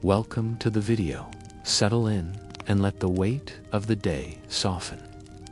Welcome to the video. Settle in and let the weight of the day soften.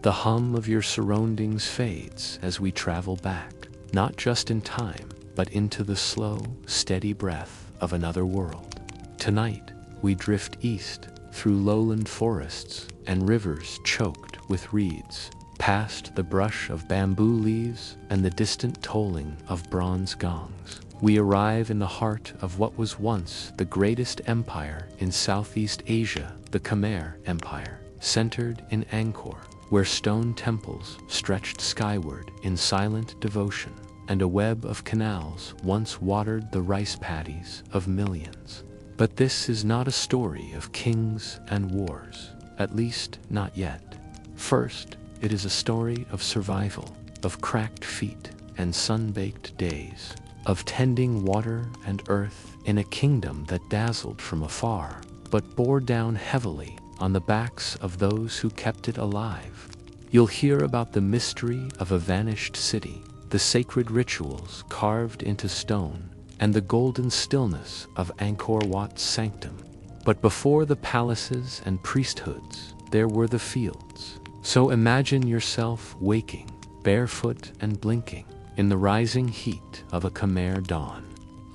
The hum of your surroundings fades as we travel back, not just in time, but into the slow, steady breath of another world. Tonight, we drift east through lowland forests and rivers choked with reeds, past the brush of bamboo leaves and the distant tolling of bronze gongs. We arrive in the heart of what was once the greatest empire in Southeast Asia, the Khmer Empire, centered in Angkor, where stone temples stretched skyward in silent devotion, and a web of canals once watered the rice paddies of millions. But this is not a story of kings and wars, at least not yet. First, it is a story of survival, of cracked feet and sun-baked days, of tending water and earth in a kingdom that dazzled from afar, but bore down heavily on the backs of those who kept it alive. You'll hear about the mystery of a vanished city, the sacred rituals carved into stone, and the golden stillness of Angkor Wat's sanctum. But before the palaces and priesthoods, there were the fields. So imagine yourself waking, barefoot and blinking, in the rising heat of a Khmer dawn.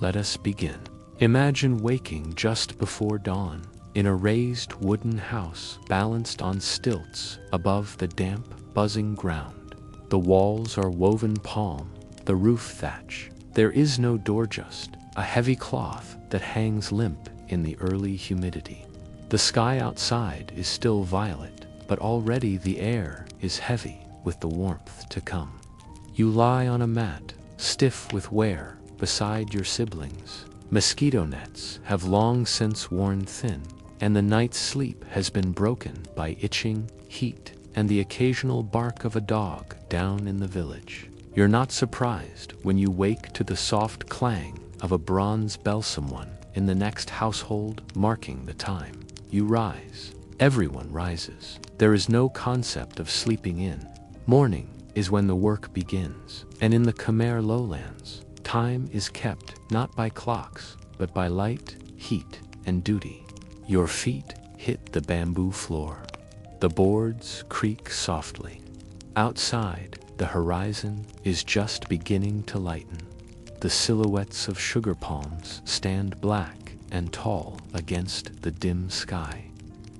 Let us begin. Imagine waking just before dawn, in a raised wooden house balanced on stilts above the damp, buzzing ground. The walls are woven palm, the roof thatch. There is no door, just a heavy cloth that hangs limp in the early humidity. The sky outside is still violet, but already the air is heavy with the warmth to come. You lie on a mat, stiff with wear, beside your siblings. Mosquito nets have long since worn thin, and the night's sleep has been broken by itching, heat, and the occasional bark of a dog down in the village. You're not surprised when you wake to the soft clang of a bronze bell, someone in the next household marking the time. You rise. Everyone rises. There is no concept of sleeping in. Morning is when the work begins, and in the Khmer lowlands, time is kept not by clocks, but by light, heat, and duty. Your feet hit the bamboo floor. The boards creak softly. Outside, the horizon is just beginning to lighten. The silhouettes of sugar palms stand black and tall against the dim sky.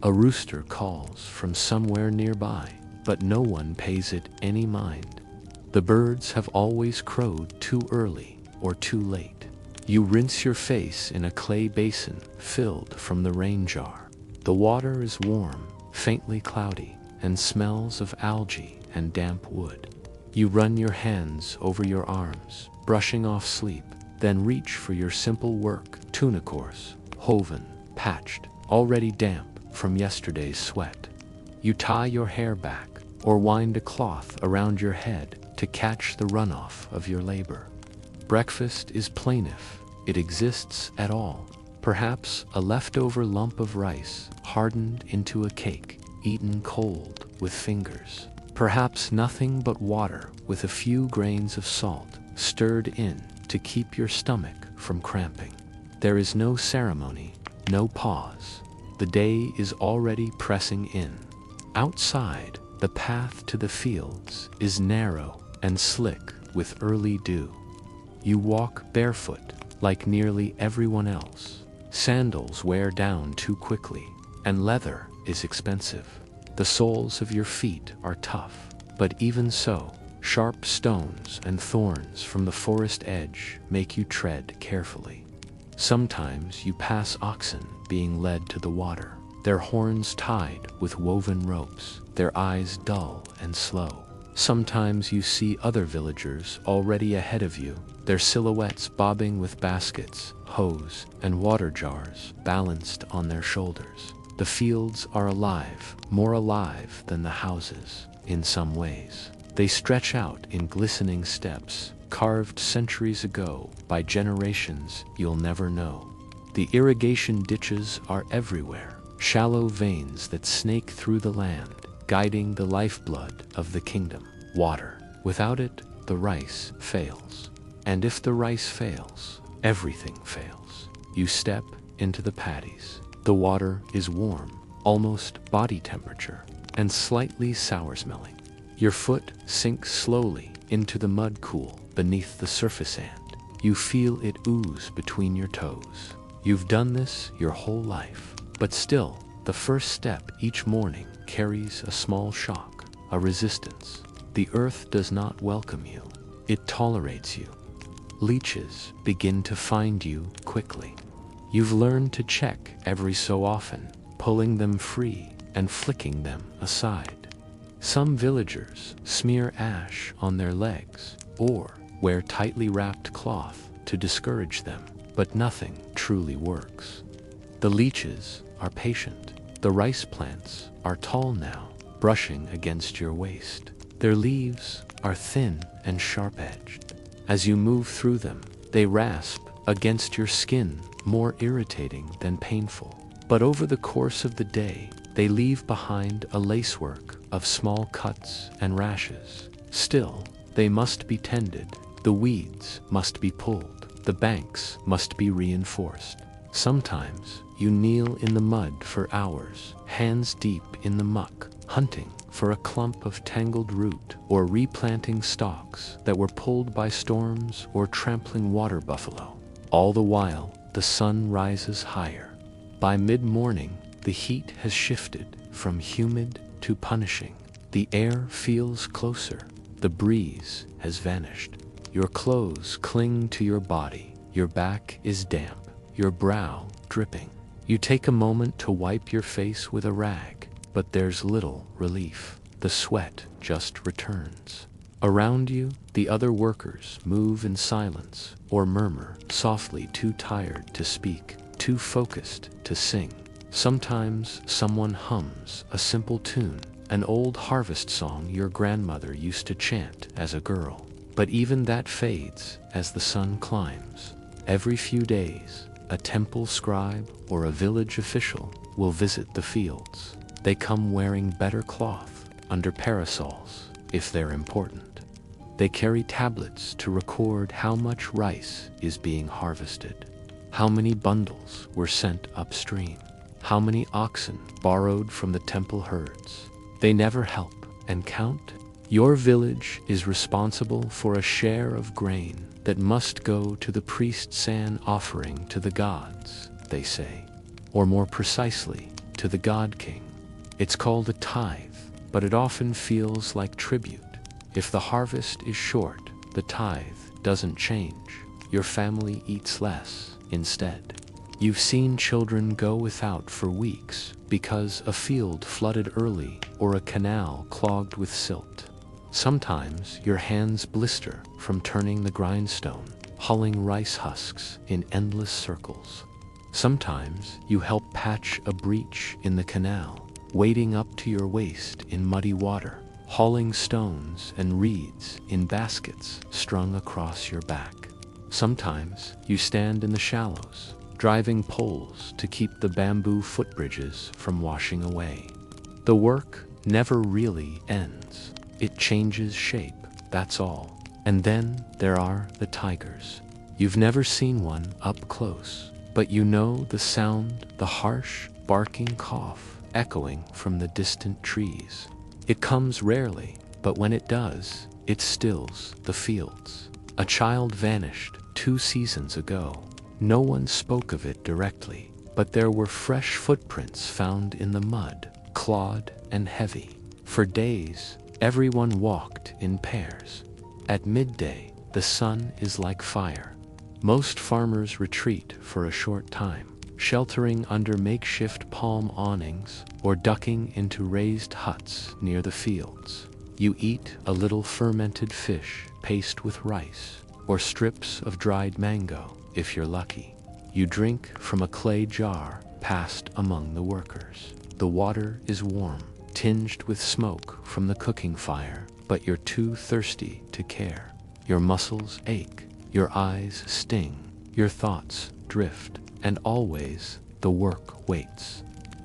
A rooster calls from somewhere nearby, but no one pays it any mind. The birds have always crowed too early or too late. You rinse your face in a clay basin filled from the rain jar. The water is warm, faintly cloudy, and smells of algae and damp wood. You run your hands over your arms, brushing off sleep, then reach for your simple work, tuna coarse, woven, patched, already damp from yesterday's sweat. You tie your hair back or wind a cloth around your head to catch the runoff of your labor. Breakfast is plain if it exists at all. Perhaps a leftover lump of rice hardened into a cake, eaten cold with fingers. Perhaps nothing but water with a few grains of salt stirred in to keep your stomach from cramping. There is no ceremony, no pause. The day is already pressing in. Outside, the path to the fields is narrow and slick with early dew. You walk barefoot like nearly everyone else. Sandals wear down too quickly, and leather is expensive. The soles of your feet are tough, but even so, sharp stones and thorns from the forest edge make you tread carefully. Sometimes you pass oxen being led to the water, their horns tied with woven ropes, their eyes dull and slow. Sometimes you see other villagers already ahead of you, their silhouettes bobbing with baskets, hoes, and water jars balanced on their shoulders. The fields are alive, more alive than the houses, in some ways. They stretch out in glistening steps, carved centuries ago by generations you'll never know. The irrigation ditches are everywhere, shallow veins that snake through the land, guiding the lifeblood of the kingdom, water. Without it, the rice fails. And if the rice fails, everything fails. You step into the paddies. The water is warm, almost body temperature, and slightly sour-smelling. Your foot sinks slowly into the mud pool beneath the surface sand. You feel it ooze between your toes. You've done this your whole life, but still, the first step each morning carries a small shock, a resistance. The earth does not welcome you. It tolerates you. Leeches begin to find you quickly. You've learned to check every so often, pulling them free and flicking them aside. Some villagers smear ash on their legs or wear tightly wrapped cloth to discourage them, but nothing truly works. The leeches are patient. The rice plants are tall now, brushing against your waist. Their leaves are thin and sharp-edged. As you move through them, they rasp against your skin, more irritating than painful. But over the course of the day, they leave behind a lacework of small cuts and rashes. Still, they must be tended. The weeds must be pulled. The banks must be reinforced. Sometimes you kneel in the mud for hours, hands deep in the muck, hunting for a clump of tangled root or replanting stalks that were pulled by storms or trampling water buffalo. All the while, the sun rises higher. By mid-morning, the heat has shifted from humid to punishing. The air feels closer. The breeze has vanished. Your clothes cling to your body. Your back is damp, your brow dripping. You take a moment to wipe your face with a rag, but there's little relief. The sweat just returns. Around you, the other workers move in silence or murmur softly, too tired to speak, too focused to sing. Sometimes someone hums a simple tune, an old harvest song your grandmother used to chant as a girl. But even that fades as the sun climbs. Every few days, a temple scribe or a village official will visit the fields. They come wearing better cloth, under parasols, if they're important. They carry tablets to record how much rice is being harvested, how many bundles were sent upstream, how many oxen borrowed from the temple herds. They never help and count. Your village is responsible for a share of grain that must go to the priest's sand offering to the gods, they say, or more precisely, to the God King. It's called a tithe, but it often feels like tribute. If the harvest is short, the tithe doesn't change. Your family eats less instead. You've seen children go without for weeks because a field flooded early or a canal clogged with silt. Sometimes your hands blister from turning the grindstone, hulling rice husks in endless circles. Sometimes you help patch a breach in the canal, wading up to your waist in muddy water, hauling stones and reeds in baskets strung across your back. Sometimes you stand in the shallows, driving poles to keep the bamboo footbridges from washing away. The work never really ends. It changes shape, that's all. And then there are the tigers. You've never seen one up close, but you know the sound, the harsh, barking cough echoing from the distant trees. It comes rarely, but when it does, it stills the fields. A child vanished 2 seasons ago. No one spoke of it directly, but there were fresh footprints found in the mud, clawed and heavy. For days, everyone walked in pairs. At midday, the sun is like fire. Most farmers retreat for a short time, sheltering under makeshift palm awnings or ducking into raised huts near the fields. You eat a little fermented fish paced with rice, or strips of dried mango, if you're lucky. You drink from a clay jar passed among the workers. The water is warm, tinged with smoke from the cooking fire, but you're too thirsty to care. Your muscles ache, your eyes sting, your thoughts drift, and always the work waits.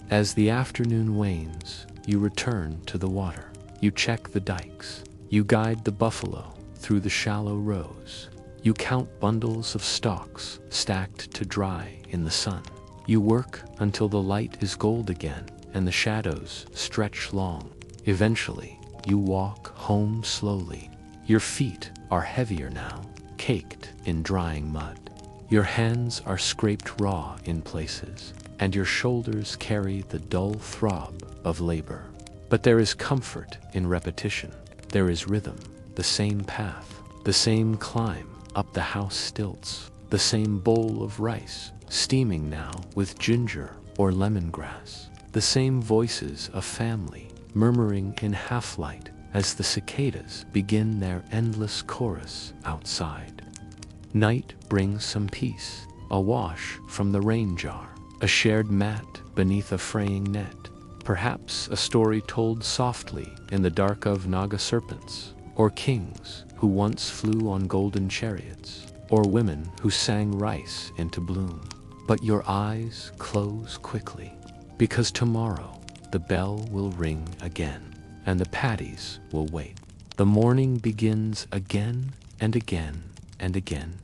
As the afternoon wanes, you return to the water. You check the dikes. You guide the buffalo through the shallow rows. You count bundles of stalks stacked to dry in the sun. You work until the light is gold again and the shadows stretch long. Eventually, you walk home slowly. Your feet are heavier now, caked in drying mud. Your hands are scraped raw in places, and your shoulders carry the dull throb of labor. But there is comfort in repetition. There is rhythm, the same path, the same climb up the house stilts, the same bowl of rice, steaming now with ginger or lemongrass, the same voices of family murmuring in half-light as the cicadas begin their endless chorus outside. Night brings some peace, a wash from the rain jar, a shared mat beneath a fraying net, perhaps a story told softly in the dark of Naga serpents, or kings who once flew on golden chariots, or women who sang rice into bloom. But your eyes close quickly, because tomorrow the bell will ring again, and the patties will wait. The morning begins again and again and again.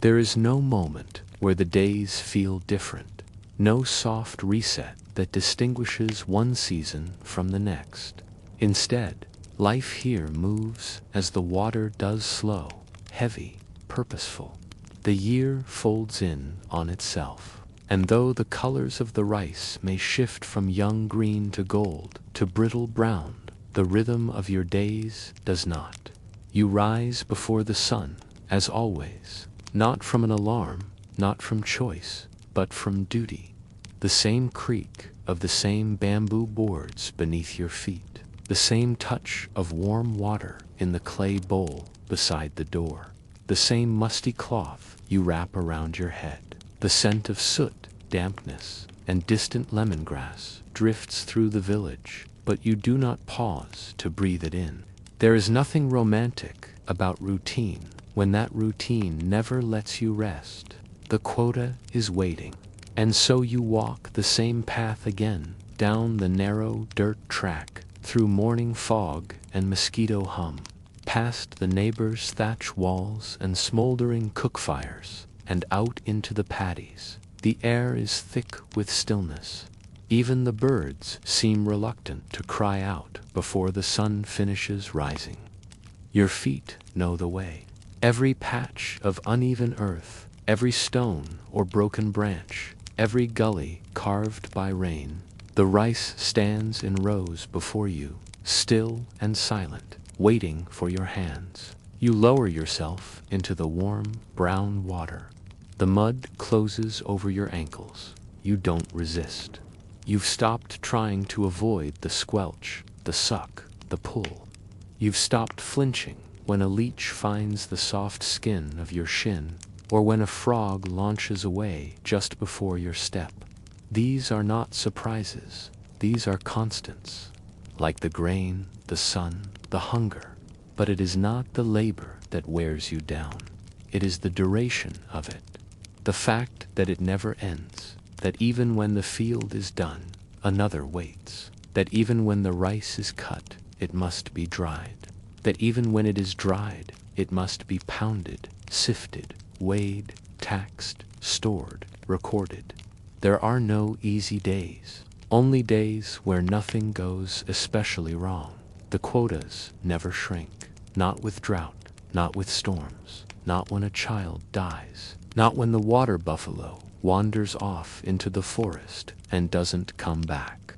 There is no moment where the days feel different, no soft reset that distinguishes one season from the next. Instead, life here moves as the water does, slow, heavy, purposeful. The year folds in on itself, and though the colors of the rice may shift from young green to gold to brittle brown, the rhythm of your days does not. You rise before the sun, as always, not from an alarm, not from choice, but from duty. The same creak of the same bamboo boards beneath your feet, the same touch of warm water in the clay bowl beside the door, the same musty cloth you wrap around your head. The scent of soot, dampness, and distant lemongrass drifts through the village, but you do not pause to breathe it in. There is nothing romantic about routine when that routine never lets you rest. The quota is waiting, and so you walk the same path again, down the narrow dirt track, through morning fog and mosquito hum, past the neighbors' thatch walls and smoldering cook fires, and out into the paddies. The air is thick with stillness. Even the birds seem reluctant to cry out before the sun finishes rising. Your feet know the way. Every patch of uneven earth, every stone or broken branch, every gully carved by rain. The rice stands in rows before you, still and silent, waiting for your hands. You lower yourself into the warm, brown water. The mud closes over your ankles. You don't resist. You've stopped trying to avoid the squelch, the suck, the pull. You've stopped flinching when a leech finds the soft skin of your shin, or when a frog launches away just before your step. These are not surprises. These are constants, like the grain, the sun, the hunger. But it is not the labor that wears you down. It is the duration of it. The fact that it never ends, that even when the field is done, another waits, that even when the rice is cut, it must be dried, that even when it is dried, it must be pounded, sifted, weighed, taxed, stored, recorded. There are no easy days, only days where nothing goes especially wrong. The quotas never shrink, not with drought, not with storms, not when a child dies, not when the water buffalo wanders off into the forest and doesn't come back.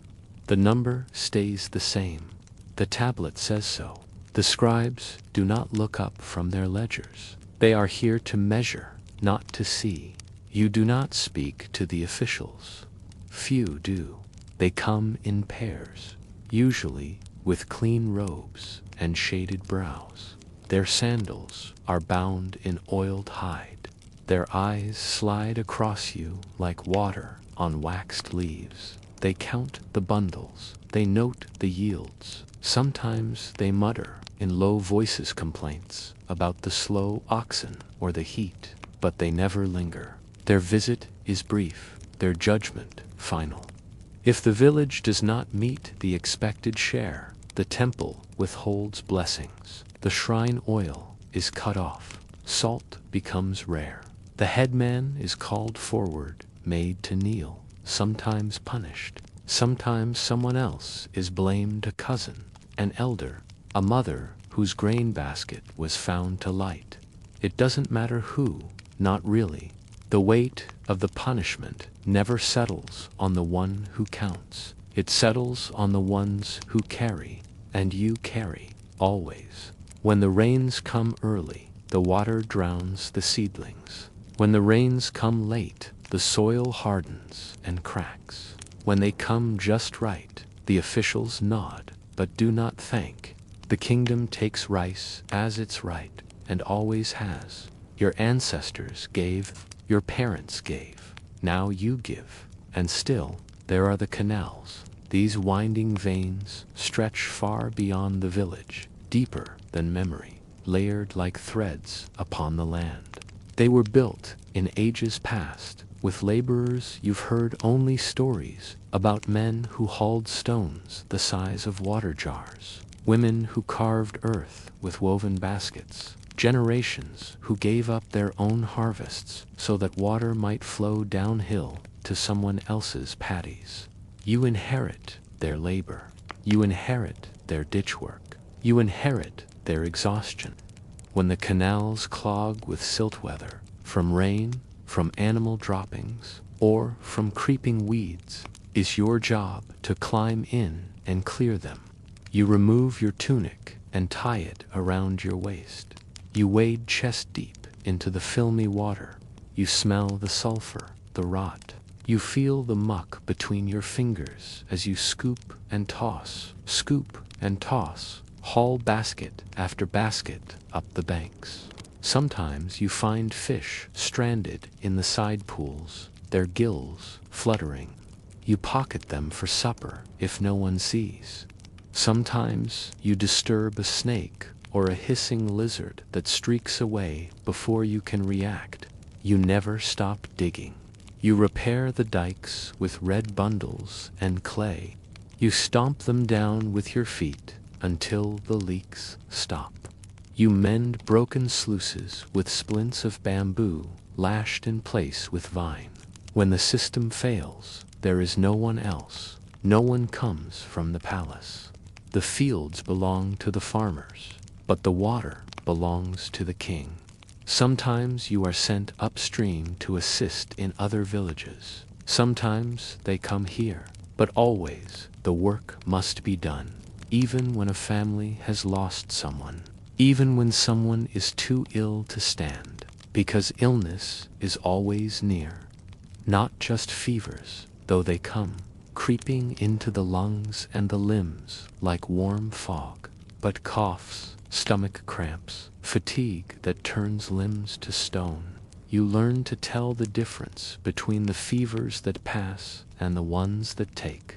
The number stays the same. The tablet says so. The scribes do not look up from their ledgers. They are here to measure, not to see. You do not speak to the officials. Few do. They come in pairs, usually with clean robes and shaded brows. Their sandals are bound in oiled hide. Their eyes slide across you like water on waxed leaves. They count the bundles. They note the yields. Sometimes they mutter in low voices complaints about the slow oxen or the heat, but they never linger. Their visit is brief, their judgment final. If the village does not meet the expected share, the temple withholds blessings. The shrine oil is cut off. Salt becomes rare. The headman is called forward, made to kneel. sometimes punished. Sometimes someone else is blamed, a cousin, an elder, a mother whose grain basket was found to light. It doesn't matter who, not really. The weight of the punishment never settles on the one who counts. It settles on the ones who carry, and you carry, always. When the rains come early, the water drowns the seedlings. When the rains come late, the soil hardens and cracks. When they come just right, the officials nod, but do not thank. The kingdom takes rice as its right, and always has. Your ancestors gave, your parents gave, now you give. And still, there are the canals. These winding veins stretch far beyond the village, deeper than memory, layered like threads upon the land. They were built in ages past, with laborers you've heard only stories about, men who hauled stones the size of water jars, women who carved earth with woven baskets, generations who gave up their own harvests so that water might flow downhill to someone else's paddies. You inherit their labor. You inherit their ditch work. You inherit their exhaustion. When the canals clog with silt weather, from rain, from animal droppings, or from creeping weeds, is your job to climb in and clear them. You remove your tunic and tie it around your waist. You wade chest deep into the filmy water. You smell the sulfur, the rot. You feel the muck between your fingers as you scoop and toss, haul basket after basket up the banks. Sometimes you find fish stranded in the side pools, their gills fluttering. You pocket them for supper if no one sees. Sometimes you disturb a snake or a hissing lizard that streaks away before you can react. You never stop digging. You repair the dikes with red bundles and clay. You stomp them down with your feet until the leaks stop. You mend broken sluices with splints of bamboo lashed in place with vine. When the system fails, there is no one else. No one comes from the palace. The fields belong to the farmers, but the water belongs to the king. Sometimes you are sent upstream to assist in other villages. Sometimes they come here, but always the work must be done, even when a family has lost someone, even when someone is too ill to stand, because illness is always near. Not just fevers, though they come, creeping into the lungs and the limbs like warm fog, but coughs, stomach cramps, fatigue that turns limbs to stone. You learn to tell the difference between the fevers that pass and the ones that take.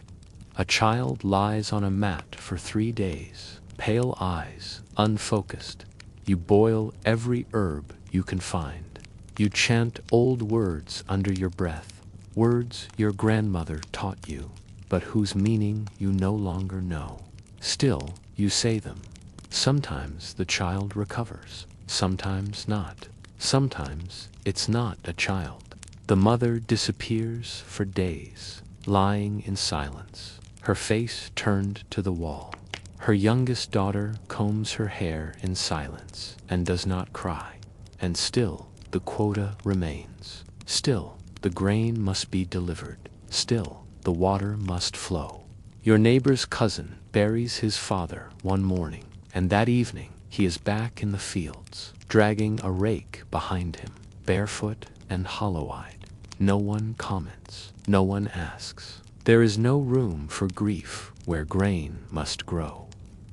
A child lies on a mat for 3 days, pale eyes, unfocused. You boil every herb you can find. You chant old words under your breath, words your grandmother taught you, but whose meaning you no longer know. Still, you say them. Sometimes the child recovers, sometimes not. Sometimes it's not a child. The mother disappears for days, lying in silence, her face turned to the wall. Her youngest daughter combs her hair in silence and does not cry. And still the quota remains. Still the grain must be delivered. Still the water must flow. Your neighbor's cousin buries his father one morning, and that evening he is back in the fields, dragging a rake behind him, barefoot and hollow-eyed. No one comments. No one asks. There is no room for grief where grain must grow.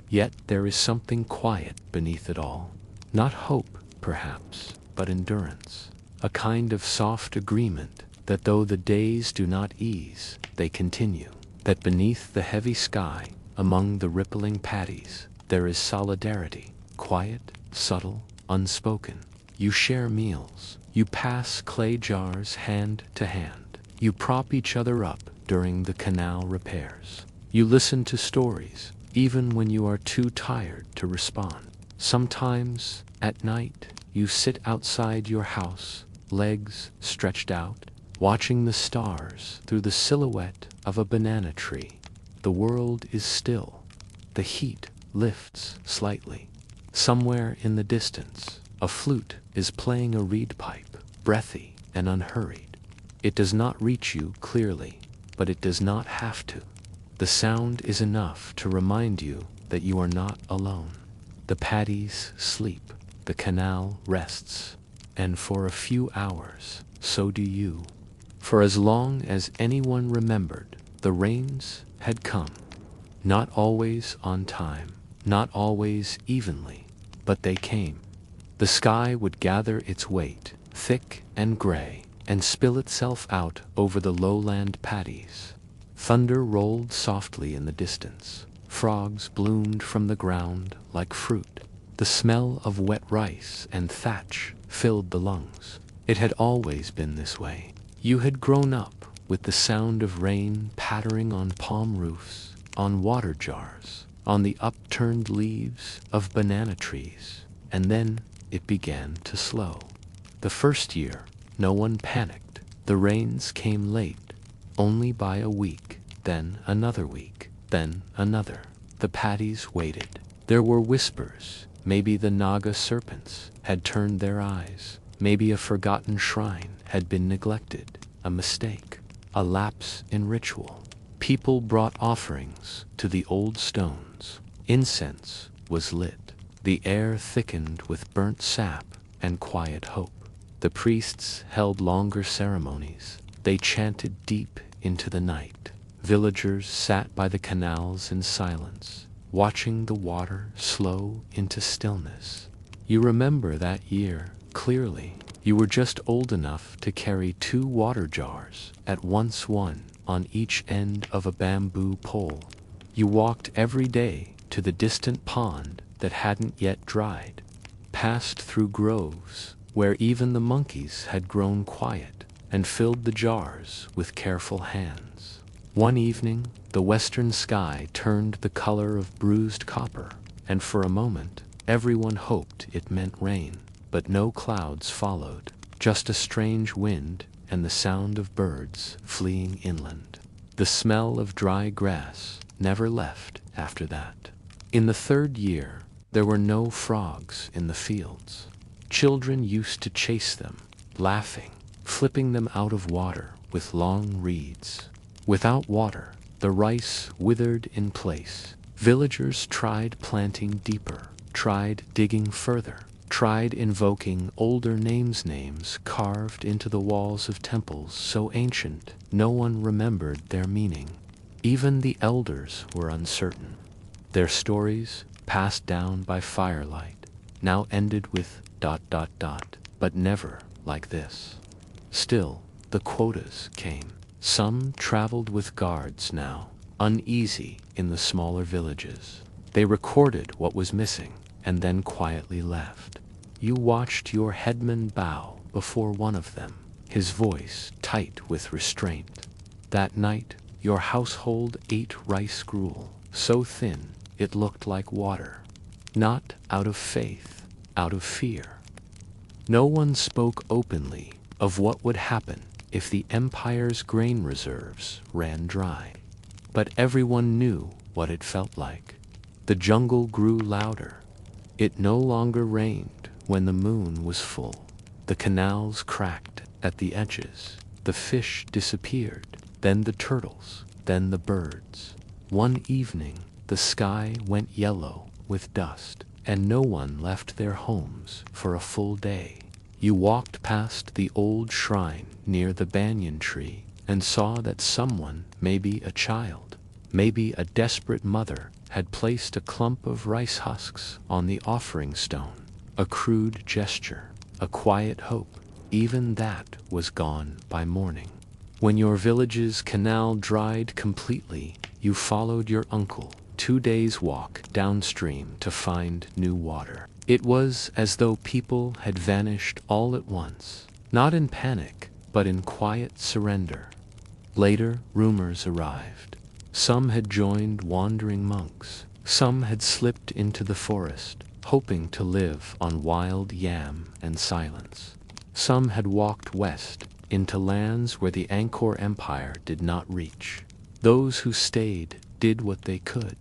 Yet there is something quiet beneath it all. Not hope, perhaps, but endurance. A kind of soft agreement that though the days do not ease, they continue. That beneath the heavy sky, among the rippling paddies, there is solidarity, quiet, subtle, unspoken. You share meals. You pass clay jars hand to hand. You prop each other up during the canal repairs. You listen to stories, even when you are too tired to respond. Sometimes, at night, you sit outside your house, legs stretched out, watching the stars through the silhouette of a banana tree. The world is still. The heat lifts slightly. Somewhere in the distance, a flute is playing a reed pipe, breathy and unhurried. It does not reach you clearly, but it does not have to. The sound is enough to remind you that you are not alone. The paddies sleep, the canal rests, and for a few hours, so do you. For as long as anyone remembered, the rains had come. Not always on time, not always evenly, but they came. The sky would gather its weight, thick and gray, and spill itself out over the lowland paddies. Thunder rolled softly in the distance. Frogs bloomed from the ground like fruit. The smell of wet rice and thatch filled the lungs. It had always been this way. You had grown up with the sound of rain pattering on palm roofs, on water jars, on the upturned leaves of banana trees, and then it began to slow. The first year, no one panicked. The rains came late, only by a week, then another week, then another. The paddies waited. There were whispers. Maybe the Naga serpents had turned their eyes. Maybe a forgotten shrine had been neglected, a mistake, a lapse in ritual. People brought offerings to the old stones. Incense was lit. The air thickened with burnt sap and quiet hope. The priests held longer ceremonies. They chanted deep into the night. Villagers sat by the canals in silence, watching the water slow into stillness. You remember that year clearly. You were just old enough to carry 2 water jars, at once one on each end of a bamboo pole. You walked every day to the distant pond that hadn't yet dried, passed through groves where even the monkeys had grown quiet, and filled the jars with careful hands. One evening, the western sky turned the color of bruised copper, and for a moment, everyone hoped it meant rain. But no clouds followed, just a strange wind and the sound of birds fleeing inland. The smell of dry grass never left after that. In the 3rd year, there were no frogs in the fields. Children used to chase them, laughing, flipping them out of water with long reeds. Without water, the rice withered in place. Villagers tried planting deeper, tried digging further, tried invoking older names carved into the walls of temples so ancient no one remembered their meaning. Even the elders were uncertain. Their stories, passed down by firelight, now ended with ... but never like this. Still, the quotas came. Some traveled with guards now, uneasy in the smaller villages. They recorded what was missing, and then quietly left. You watched your headman bow before one of them, his voice tight with restraint. That night, your household ate rice gruel, so thin it looked like water. Not out of faith, out of fear. No one spoke openly of what would happen if the empire's grain reserves ran dry. But everyone knew what it felt like. The jungle grew louder. It no longer rained when the moon was full. The canals cracked at the edges. The fish disappeared, then the turtles, then the birds. One evening, the sky went yellow with dust, and no one left their homes for a full day. You walked past the old shrine near the banyan tree and saw that someone, maybe a child, maybe a desperate mother, had placed a clump of rice husks on the offering stone. A crude gesture, a quiet hope. Even that was gone by morning. When your village's canal dried completely, you followed your uncle 2 days' walk downstream to find new water. It was as though people had vanished all at once, not in panic, but in quiet surrender. Later, rumors arrived. Some had joined wandering monks. Some had slipped into the forest, hoping to live on wild yam and silence. Some had walked west, into lands where the Angkor Empire did not reach. Those who stayed did what they could.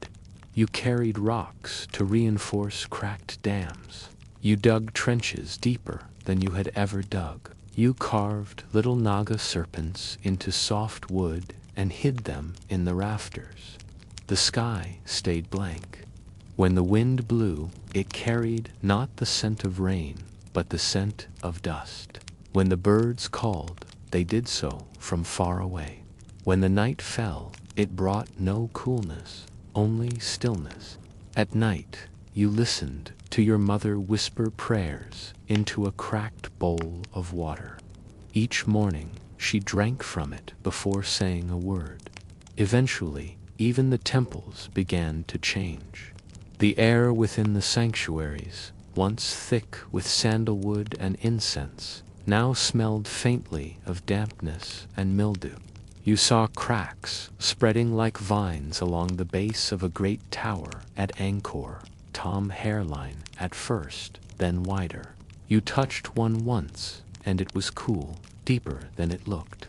You carried rocks to reinforce cracked dams. You dug trenches deeper than you had ever dug. You carved little Naga serpents into soft wood and hid them in the rafters. The sky stayed blank. When the wind blew, it carried not the scent of rain, but the scent of dust. When the birds called, they did so from far away. When the night fell, it brought no coolness, only stillness. At night, you listened to your mother whisper prayers into a cracked bowl of water. Each morning, she drank from it before saying a word. Eventually, even the temples began to change. The air within the sanctuaries, once thick with sandalwood and incense, now smelled faintly of dampness and mildew. You saw cracks spreading like vines along the base of a great tower at Angkor, Tom hairline at first, then wider. You touched one once, and it was cool, deeper than it looked.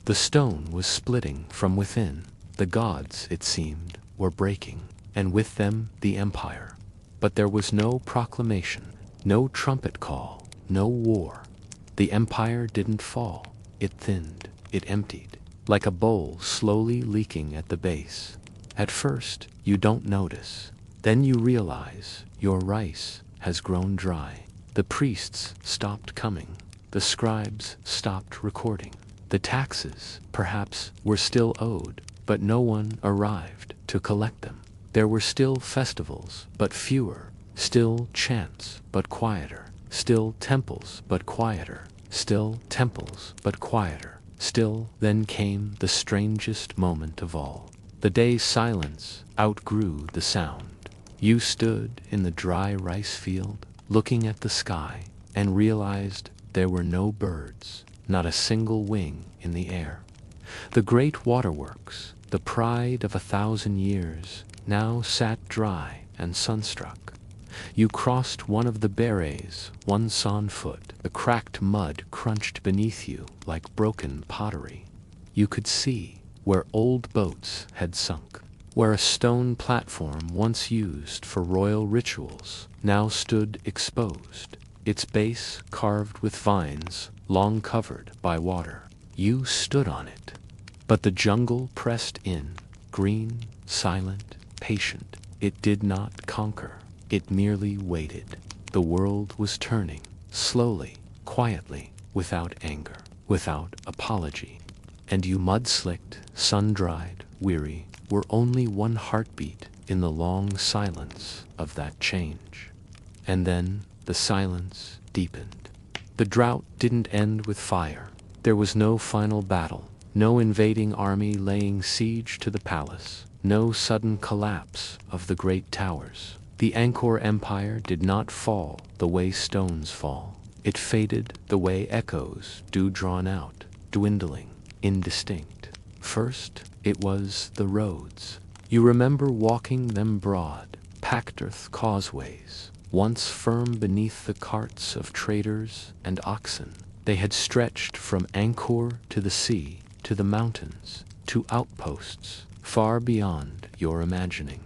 The stone was splitting from within. The gods, it seemed, were breaking, and with them the empire. But there was no proclamation, no trumpet call, no war. The empire didn't fall. It thinned, it emptied, like a bowl slowly leaking at the base. At first, you don't notice. Then you realize your rice has grown dry. The priests stopped coming. The scribes stopped recording. The taxes, perhaps, were still owed, but no one arrived to collect them. There were still festivals, but fewer. Still chants, but quieter. Still temples, but quieter. Still temples, but quieter. Still, then came the strangest moment of all. The day's silence outgrew the sound. You stood in the dry rice field, looking at the sky, and realized there were no birds, not a single wing in the air. The great waterworks, the pride of 1,000 years, now sat dry and sunstruck. You crossed one of the berets, one sawn foot. The cracked mud crunched beneath you like broken pottery. You could see where old boats had sunk, where a stone platform once used for royal rituals now stood exposed, its base carved with vines long covered by water. You stood on it. But the jungle pressed in, green, silent, patient. It did not conquer. It merely waited. The world was turning, slowly, quietly, without anger, without apology. And you mud-slicked, sun-dried, weary, were only one heartbeat in the long silence of that change. And then the silence deepened. The drought didn't end with fire. There was no final battle, no invading army laying siege to the palace, no sudden collapse of the great towers. The Angkor Empire did not fall the way stones fall. It faded the way echoes do, drawn out, dwindling, indistinct. First, it was the roads. You remember walking them broad, packed earth causeways, once firm beneath the carts of traders and oxen. They had stretched from Angkor to the sea, to the mountains, to outposts, far beyond your imagining.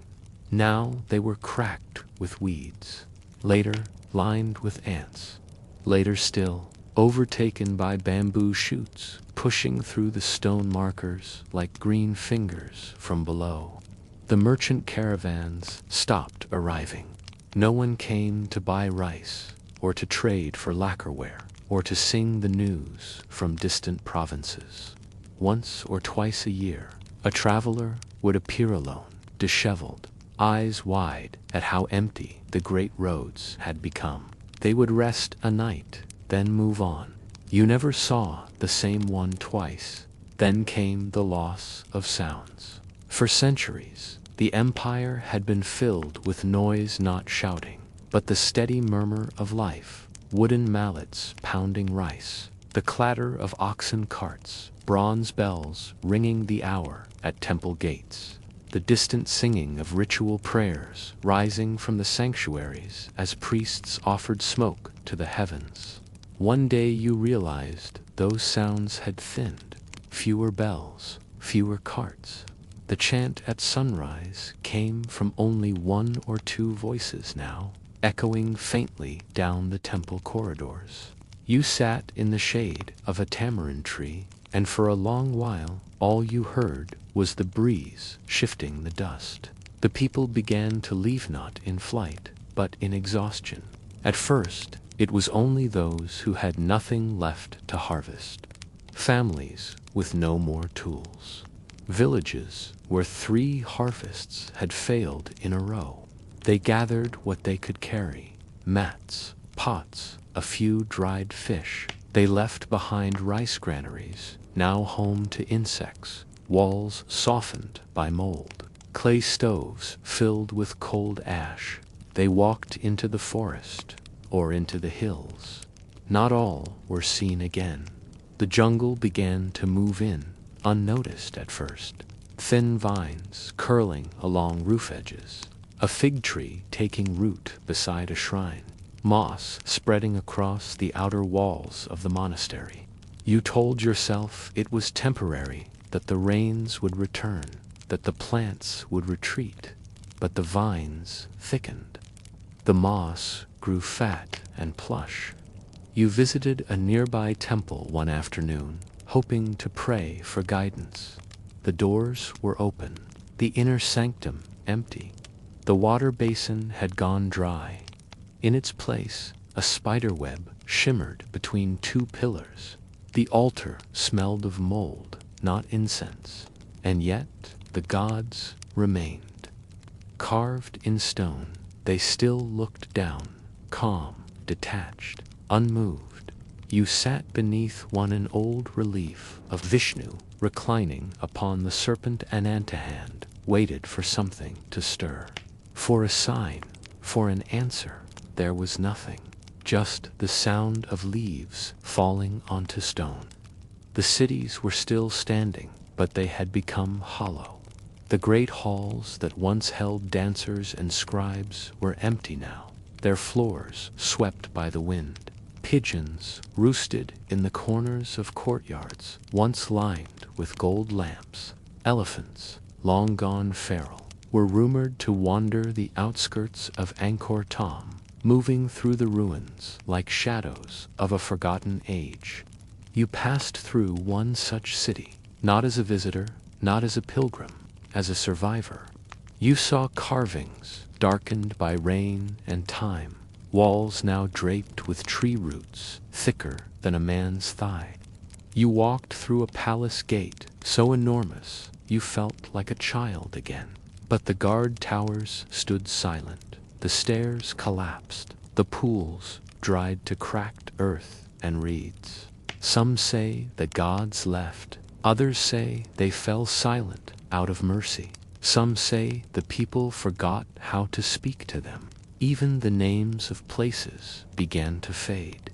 Now they were cracked with weeds, later lined with ants, later still overtaken by bamboo shoots, pushing through the stone markers like green fingers from below. The merchant caravans stopped arriving. No one came to buy rice, or to trade for lacquerware, or to sing the news from distant provinces. Once or twice a year, a traveler would appear alone, disheveled, eyes wide at how empty the great roads had become. They would rest a night, then move on. You never saw the same one twice. Then came the loss of sounds. For centuries, the empire had been filled with noise, not shouting, but the steady murmur of life, wooden mallets pounding rice, the clatter of oxen carts, bronze bells ringing the hour at temple gates, the distant singing of ritual prayers rising from the sanctuaries as priests offered smoke to the heavens. One day you realized the those sounds had thinned. Fewer bells, fewer carts. The chant at sunrise came from only one or two voices now, echoing faintly down the temple corridors. You sat in the shade of a tamarind tree, and for a long while all you heard was the breeze shifting the dust. The people began to leave, not in flight, but in exhaustion. At first, it was only those who had nothing left to harvest. Families with no more tools. Villages where 3 harvests had failed in a row. They gathered what they could carry: mats, pots, a few dried fish. They left behind rice granaries, now home to insects, walls softened by mold, clay stoves filled with cold ash. They walked into the forest or into the hills. Not all were seen again. The jungle began to move in, unnoticed at first. Thin vines curling along roof edges, a fig tree taking root beside a shrine, moss spreading across the outer walls of the monastery. You told yourself it was temporary, that the rains would return, that the plants would retreat, but the vines thickened. The moss grew fat and plush. You visited a nearby temple one afternoon, hoping to pray for guidance. The doors were open, the inner sanctum empty. The water basin had gone dry. In its place, a spider web shimmered between 2 pillars. The altar smelled of mold, not incense, and yet the gods remained. Carved in stone, they still looked down, calm, detached, unmoved. You sat beneath an old relief of Vishnu reclining upon the serpent Anantahand, waited for something to stir. For a sign, for an answer, there was nothing, just the sound of leaves falling onto stone. The cities were still standing, but they had become hollow. The great halls that once held dancers and scribes were empty now, their floors swept by the wind. Pigeons roosted in the corners of courtyards once lined with gold lamps. Elephants, long gone feral, were rumored to wander the outskirts of Angkor Thom, moving through the ruins like shadows of a forgotten age. You passed through one such city, not as a visitor, not as a pilgrim, as a survivor. You saw carvings darkened by rain and time, walls now draped with tree roots thicker than a man's thigh. You walked through a palace gate so enormous you felt like a child again. But the guard towers stood silent, the stairs collapsed, the pools dried to cracked earth and reeds. Some say the gods left, others say they fell silent out of mercy. Some say the people forgot how to speak to them. Even the names of places began to fade.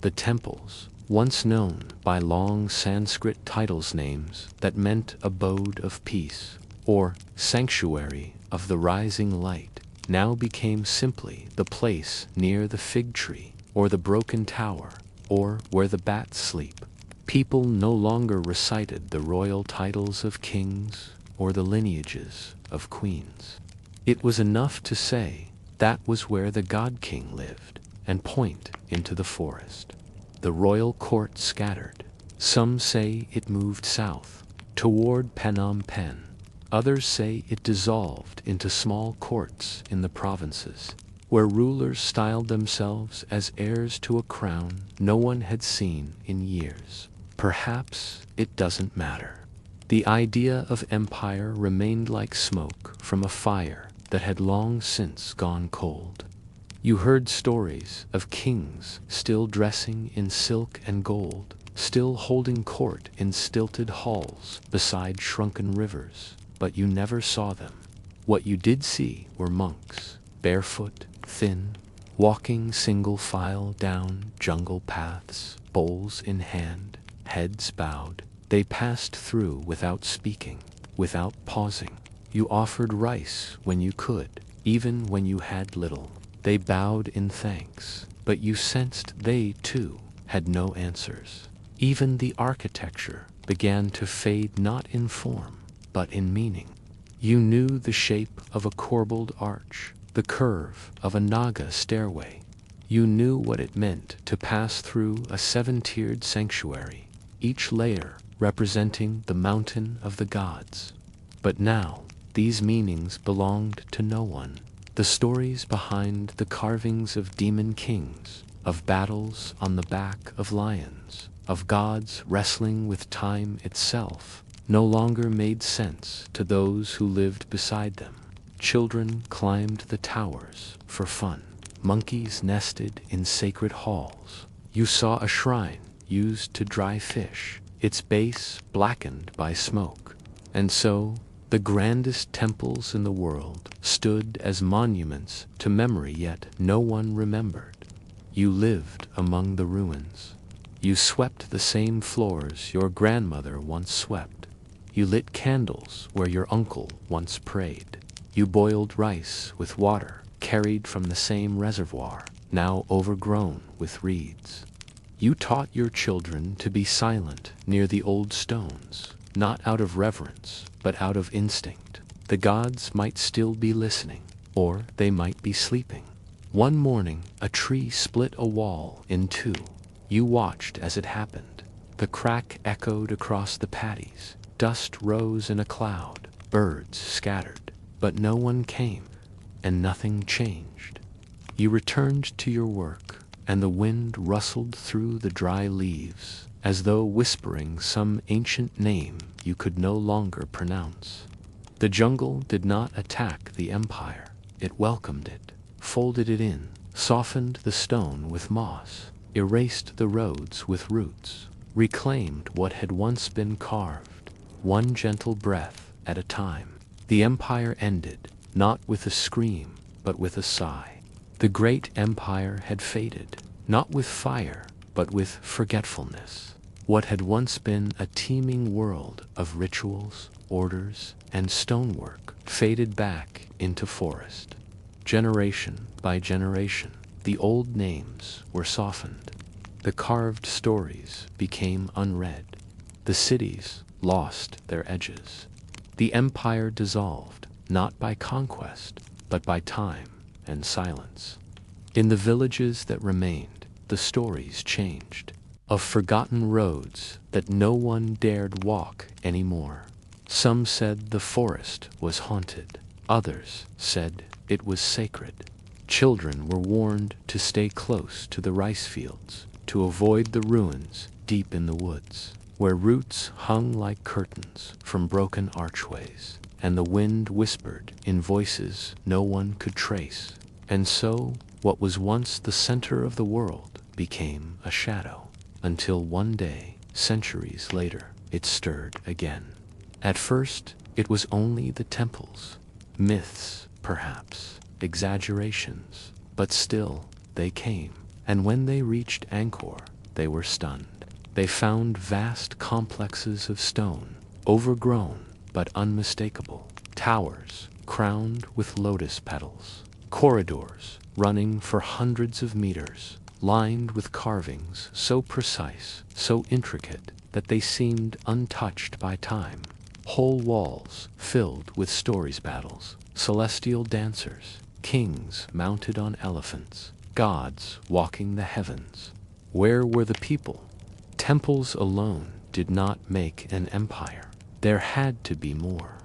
The temples, once known by long Sanskrit titles names that meant abode of peace, or sanctuary of the rising light, now became simply the place near the fig tree, or the broken tower, or where the bats sleep. People no longer recited the royal titles of kings or the lineages of queens. It was enough to say that was where the God King lived, and point into the forest. The royal court scattered. Some say it moved south, toward Phnom Penh. Others say it dissolved into small courts in the provinces, where rulers styled themselves as heirs to a crown no one had seen in years. Perhaps it doesn't matter. The idea of empire remained like smoke from a fire that had long since gone cold. You heard stories of kings still dressing in silk and gold, still holding court in stilted halls beside shrunken rivers, but you never saw them. What you did see were monks, barefoot, thin, walking single file down jungle paths, bowls in hand, heads bowed. They passed through without speaking, without pausing. You offered rice when you could, even when you had little. They bowed in thanks, but you sensed they, too, had no answers. Even the architecture began to fade not in form, but in meaning. You knew the shape of a corbelled arch, the curve of a Naga stairway. You knew what it meant to pass through a seven-tiered sanctuary, each layer representing the mountain of the gods. But now, these meanings belonged to no one. The stories behind the carvings of demon kings, of battles on the back of lions, of gods wrestling with time itself, no longer made sense to those who lived beside them. Children climbed the towers for fun. Monkeys nested in sacred halls. You saw a shrine used to dry fish, its base blackened by smoke. And so, the grandest temples in the world stood as monuments to memory yet no one remembered. You lived among the ruins. You swept the same floors your grandmother once swept. You lit candles where your uncle once prayed. You boiled rice with water carried from the same reservoir, now overgrown with reeds. You taught your children to be silent near the old stones, not out of reverence, but out of instinct. The gods might still be listening, or they might be sleeping. One morning, a tree split a wall in two. You watched as it happened. The crack echoed across the paddies. Dust rose in a cloud. Birds scattered. But no one came, and nothing changed. You returned to your work, and the wind rustled through the dry leaves, as though whispering some ancient name you could no longer pronounce. The jungle did not attack the empire. It welcomed it, folded it in, softened the stone with moss, erased the roads with roots, reclaimed what had once been carved, one gentle breath at a time. The empire ended, not with a scream, but with a sigh. The great empire had faded, not with fire, but with forgetfulness. What had once been a teeming world of rituals, orders, and stonework faded back into forest. Generation by generation, the old names were softened. The carved stories became unread. The cities lost their edges. The empire dissolved, not by conquest, but by time and silence. In the villages that remained, the stories changed, of forgotten roads that no one dared walk anymore. Some said the forest was haunted. Others said it was sacred. Children were warned to stay close to the rice fields, to avoid the ruins deep in the woods, where roots hung like curtains from broken archways, and the wind whispered in voices no one could trace. And so, what was once the center of the world became a shadow, until one day, centuries later, it stirred again. At first, it was only the temples, myths, perhaps, exaggerations, but still, they came, and when they reached Angkor, they were stunned. They found vast complexes of stone, overgrown but unmistakable, towers crowned with lotus petals, corridors running for hundreds of meters, lined with carvings so precise, so intricate, that they seemed untouched by time. Whole walls filled with stories battles, celestial dancers, kings mounted on elephants, gods walking the heavens. Where were the people? Temples alone did not make an empire. There had to be more.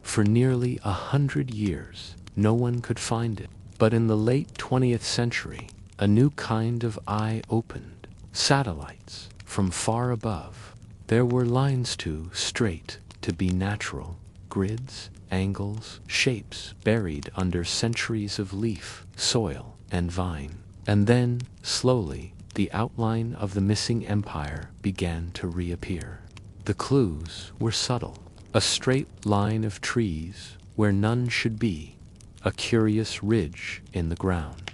For nearly 100 years, no one could find it. But in the late 20th century, a new kind of eye opened. Satellites from far above. There were lines too straight to be natural, grids, angles, shapes buried under centuries of leaf, soil, and vine. And then, slowly, the outline of the missing empire began to reappear. The clues were subtle. A straight line of trees where none should be, a curious ridge in the ground,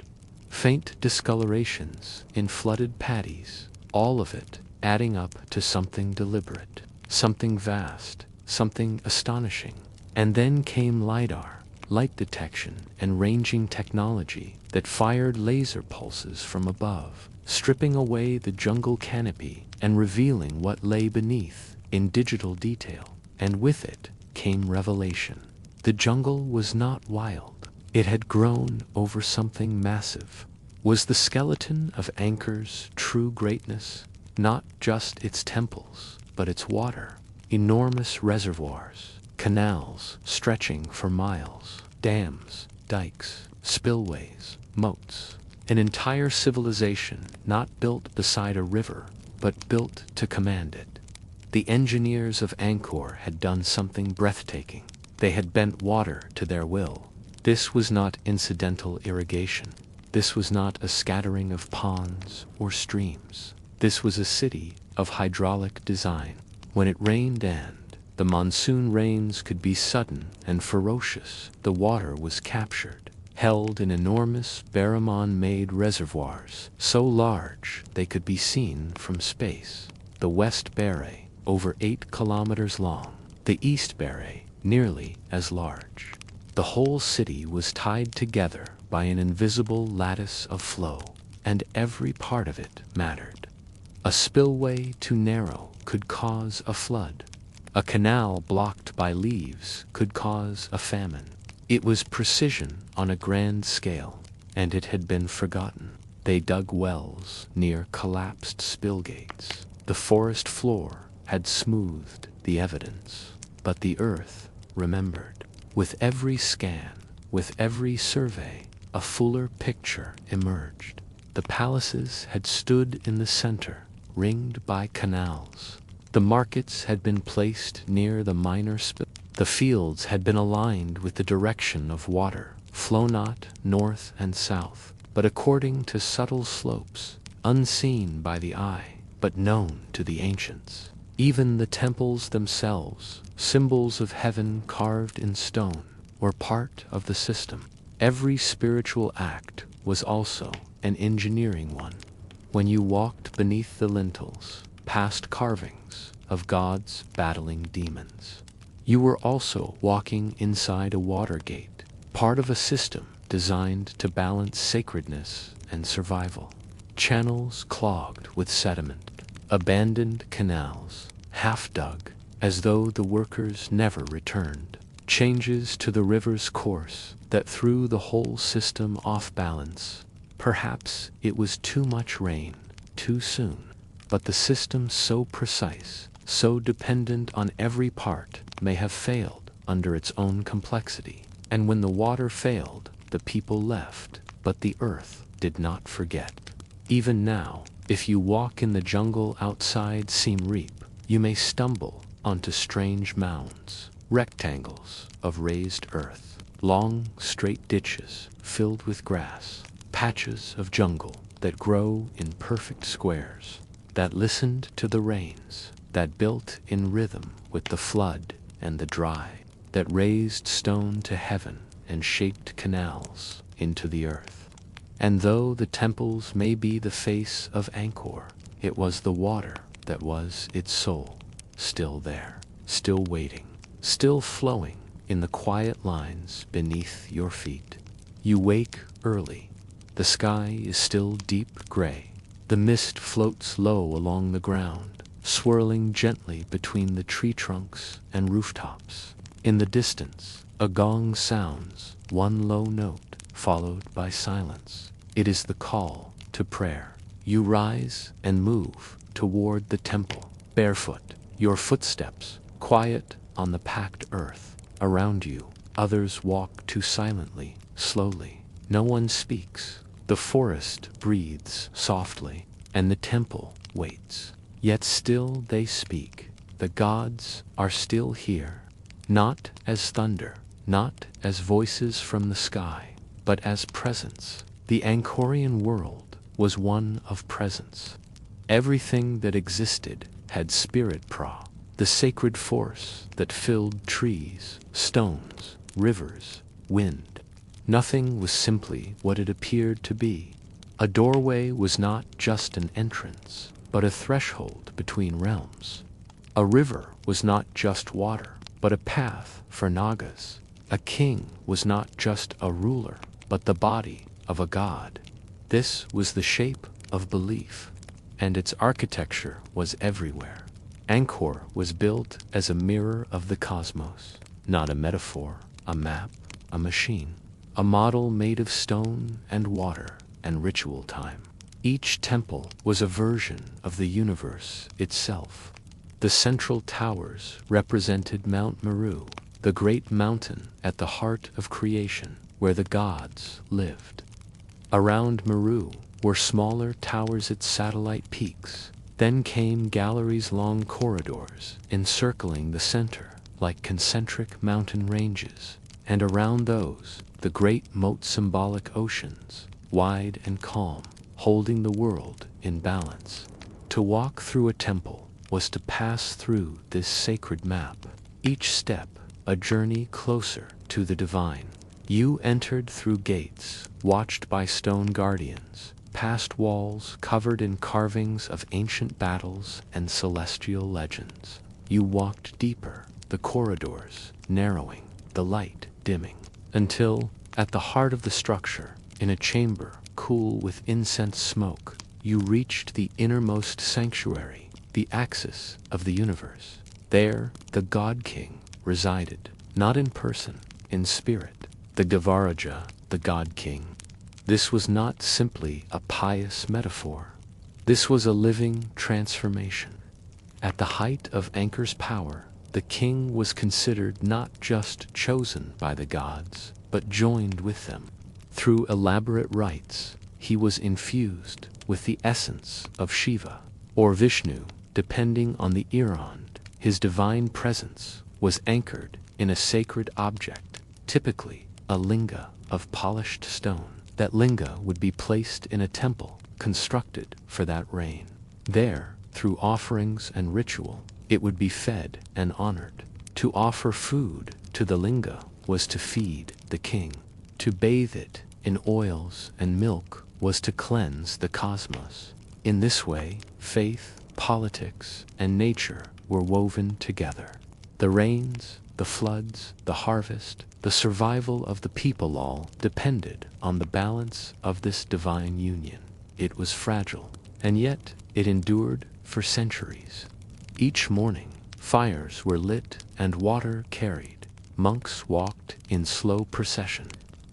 faint discolorations in flooded paddies, all of it adding up to something deliberate, something vast, something astonishing. And then came LiDAR, light detection and ranging technology that fired laser pulses from above, stripping away the jungle canopy and revealing what lay beneath in digital detail. And with it came revelation. The jungle was not wild. It had grown over something massive. Was the skeleton of Angkor's true greatness not just its temples, but its water? Enormous reservoirs, canals stretching for miles, dams, dikes, spillways, moats. An entire civilization not built beside a river, but built to command it. The engineers of Angkor had done something breathtaking. They had bent water to their will. This was not incidental irrigation. This was not a scattering of ponds or streams. This was a city of hydraulic design. When it rained and the monsoon rains could be sudden and ferocious, the water was captured, held in enormous Barramon-made reservoirs, so large they could be seen from space. The West Barre, over 8 kilometers long, the East Barre, nearly as large. The whole city was tied together by an invisible lattice of flow, and every part of it mattered. A spillway too narrow could cause a flood. A canal blocked by leaves could cause a famine. It was precision on a grand scale, and it had been forgotten. They dug wells near collapsed spillgates. The forest floor had smoothed the evidence, but the earth remembered. With every scan, with every survey, a fuller picture emerged. The palaces had stood in the center, ringed by canals. The markets had been placed near the minor spill. The fields had been aligned with the direction of water, flow not north and south, but according to subtle slopes, unseen by the eye, but known to the ancients. Even the temples themselves, symbols of heaven carved in stone, were part of the system. Every spiritual act was also an engineering one. When you walked beneath the lintels, past carvings of gods battling demons, you were also walking inside a water gate, part of a system designed to balance sacredness and survival. Channels clogged with sediment, abandoned canals, half dug, as though the workers never returned. Changes to the river's course that threw the whole system off balance. Perhaps it was too much rain, too soon, but the system so precise, so dependent on every part, may have failed under its own complexity. And when the water failed, the people left, but the earth did not forget. Even now, if you walk in the jungle outside Siem Reap, you may stumble onto strange mounds, rectangles of raised earth, long, straight ditches filled with grass, patches of jungle that grow in perfect squares, that listened to the rains, that built in rhythm with the flood and the dry, that raised stone to heaven and shaped canals into the earth. And though the temples may be the face of Angkor, it was the water that was its soul, still there, still waiting, still flowing in the quiet lines beneath your feet. You wake early. The sky is still deep gray. The mist floats low along the ground, swirling gently between the tree trunks and rooftops. In the distance, a gong sounds, one low note, followed by silence. It is the call to prayer. You rise and move toward the temple, barefoot, your footsteps quiet on the packed earth. Around you, others walk too silently, slowly. No one speaks. The forest breathes softly, and the temple waits. Yet still they speak. The gods are still here, not as thunder, not as voices from the sky, but as presence. The Angkorian world was one of presence. Everything that existed had spirit pra, the sacred force that filled trees, stones, rivers, wind. Nothing was simply what it appeared to be. A doorway was not just an entrance, but a threshold between realms. A river was not just water, but a path for nagas. A king was not just a ruler, but the body of a god. This was the shape of belief, and its architecture was everywhere. Angkor was built as a mirror of the cosmos, not a metaphor, a map, a machine, a model made of stone and water and ritual time. Each temple was a version of the universe itself. The central towers represented Mount Meru, the great mountain at the heart of creation, where the gods lived. Around Meru were smaller towers at satellite peaks. Then came galleries, long corridors encircling the center like concentric mountain ranges, and around those the great moat, symbolic oceans, wide and calm, holding the world in balance. To walk through a temple was to pass through this sacred map, each step a journey closer to the divine. You entered through gates, watched by stone guardians, past walls covered in carvings of ancient battles and celestial legends. You walked deeper, the corridors narrowing, the light dimming, until, at the heart of the structure, in a chamber cool with incense smoke, you reached the innermost sanctuary, the axis of the universe. There, the God King resided, not in person, in spirit. The Gavaraja, the God King. This was not simply a pious metaphor. This was a living transformation. At the height of Angkor's power, the king was considered not just chosen by the gods, but joined with them. Through elaborate rites, he was infused with the essence of Shiva, or Vishnu, depending on the erond. His divine presence was anchored in a sacred object, typically a linga of polished stone. That linga would be placed in a temple constructed for that reign. There, through offerings and ritual, it would be fed and honored. To offer food to the linga was to feed the king. To bathe it in oils and milk was to cleanse the cosmos. In this way, faith, politics, and nature were woven together. The rains, the floods, the harvest, the survival of the people all depended on the balance of this divine union. It was fragile, and yet it endured for centuries. Each morning, fires were lit and water carried. Monks walked in slow procession.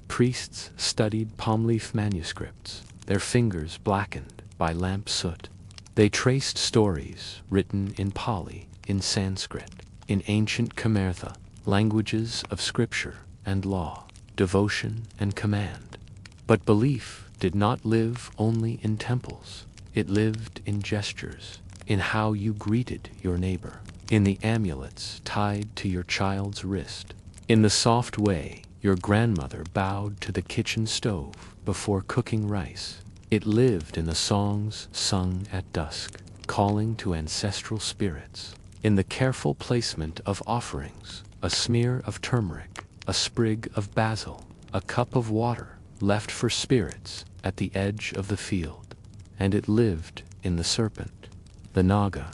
Priests studied palm leaf manuscripts, their fingers blackened by lamp soot. They traced stories written in Pali, in Sanskrit, in ancient Khmer, languages of scripture and law, devotion and command. But belief did not live only in temples. It lived in gestures, in how you greeted your neighbor, in the amulets tied to your child's wrist, in the soft way your grandmother bowed to the kitchen stove before cooking rice. It lived in the songs sung at dusk, calling to ancestral spirits, in the careful placement of offerings, a smear of turmeric, a sprig of basil, a cup of water left for spirits at the edge of the field. And it lived in the serpent, the Naga.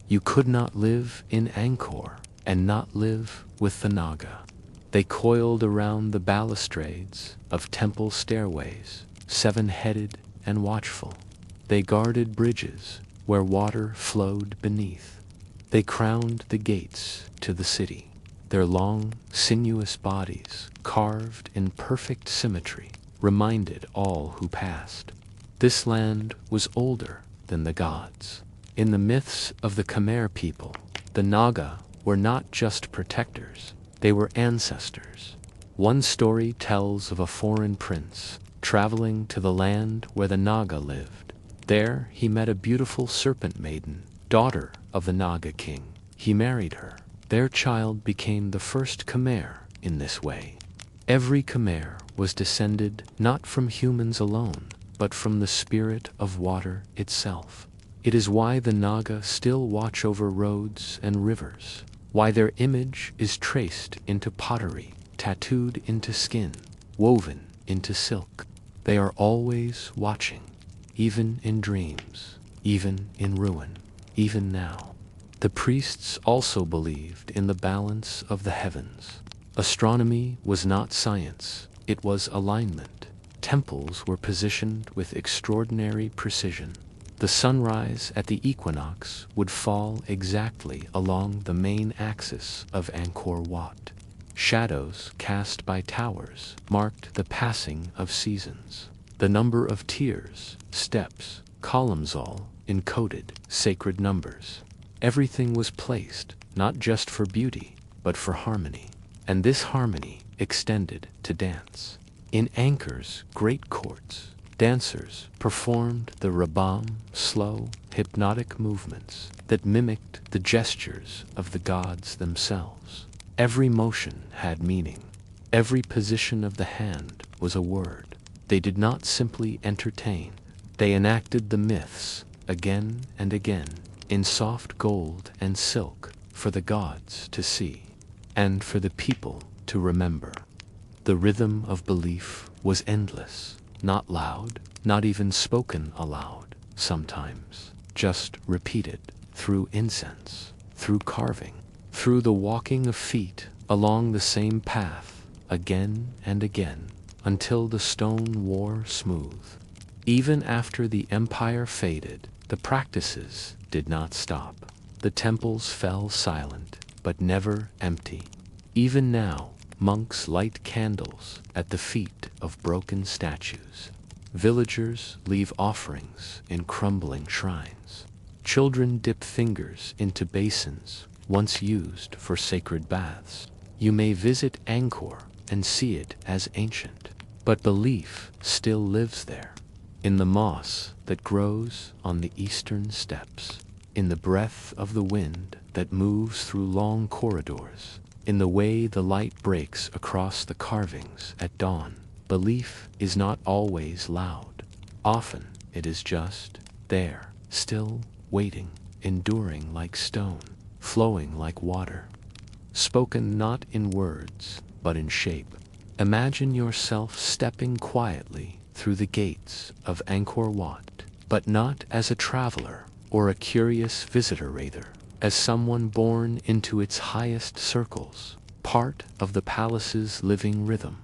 You could not live in Angkor and not live with the Naga. They coiled around the balustrades of temple stairways, seven-headed and watchful. They guarded bridges where water flowed beneath. They crowned the gates to the city. Their long, sinuous bodies, carved in perfect symmetry, reminded all who passed. This land was older than the gods. In the myths of the Khmer people, the Naga were not just protectors, they were ancestors. One story tells of a foreign prince traveling to the land where the Naga lived. There he met a beautiful serpent maiden, daughter of the Naga king. He married her. Their child became the first Khmer in this way. Every Khmer was descended not from humans alone, but from the spirit of water itself. It is why the Naga still watch over roads and rivers, why their image is traced into pottery, tattooed into skin, woven into silk. They are always watching, even in dreams, even in ruin, even now. The priests also believed in the balance of the heavens. Astronomy was not science, it was alignment. temples were positioned with extraordinary precision. The sunrise at the equinox would fall exactly along the main axis of Angkor Wat. Shadows cast by towers marked the passing of seasons. The number of tiers, steps, columns all encoded sacred numbers. Everything was placed not just for beauty, but for harmony. And this harmony extended to dance. In Angkor's great courts, dancers performed the rabam, slow, hypnotic movements that mimicked the gestures of the gods themselves. Every motion had meaning. Every position of the hand was a word. They did not simply entertain. They enacted the myths again and again in soft gold and silk for the gods to see and for the people to remember. The rhythm of belief was endless, not loud, not even spoken aloud, sometimes just repeated through incense, through carving, through the walking of feet along the same path again and again until the stone wore smooth. Even after the empire faded, the practices did not stop. The temples fell silent, but never empty. Even now, monks light candles at the feet of broken statues. Villagers leave offerings in crumbling shrines. Children dip fingers into basins once used for sacred baths. You may visit Angkor and see it as ancient, but belief still lives there. In the moss that grows on the eastern steps, in the breath of the wind that moves through long corridors, in the way the light breaks across the carvings at dawn. Belief is not always loud. Often it is just there, still waiting, enduring like stone, flowing like water. Spoken not in words, but in shape. Imagine yourself stepping quietly through the gates of Angkor Wat, but not as a traveler or a curious visitor rather, as someone born into its highest circles, part of the palace's living rhythm.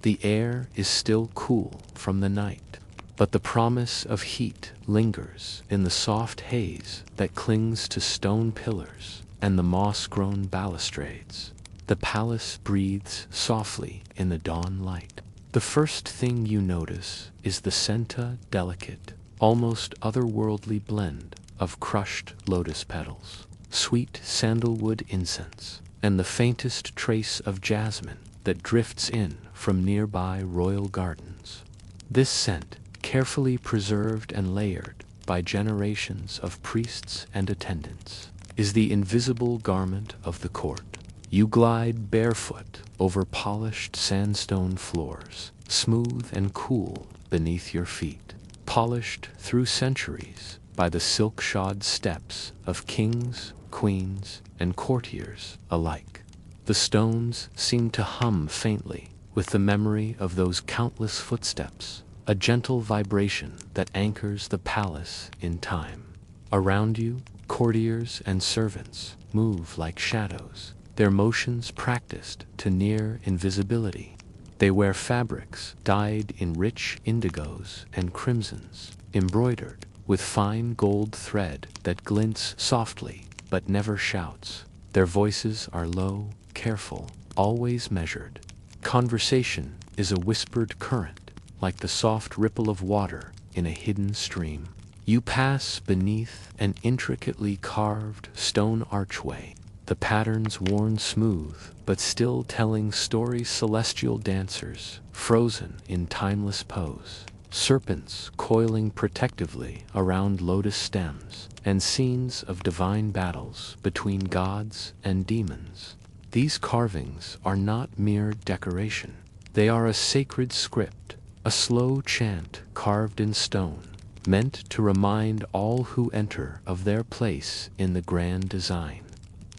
The air is still cool from the night, but the promise of heat lingers in the soft haze that clings to stone pillars and the moss-grown balustrades. The palace breathes softly in the dawn light. The first thing you notice is the scenta delicate, almost otherworldly blend of crushed lotus petals, sweet sandalwood incense, and the faintest trace of jasmine that drifts in from nearby royal gardens. This scent, carefully preserved and layered by generations of priests and attendants, is the invisible garment of the court. You glide barefoot over polished sandstone floors, smooth and cool beneath your feet, polished through centuries by the silk-shod steps of kings, queens, and courtiers alike. The stones seem to hum faintly with the memory of those countless footsteps, a gentle vibration that anchors the palace in time. Around you, courtiers and servants move like shadows, their motions practiced to near invisibility. They wear fabrics dyed in rich indigos and crimsons, embroidered with fine gold thread that glints softly but never shouts. Their voices are low, careful, always measured. Conversation is a whispered current, like the soft ripple of water in a hidden stream. You pass beneath an intricately carved stone archway, the patterns worn smooth but still telling stories. Celestial dancers frozen in timeless pose, serpents coiling protectively around lotus stems, and scenes of divine battles between gods and demons. These carvings are not mere decoration. They are a sacred script, a slow chant carved in stone, meant to remind all who enter of their place in the grand design.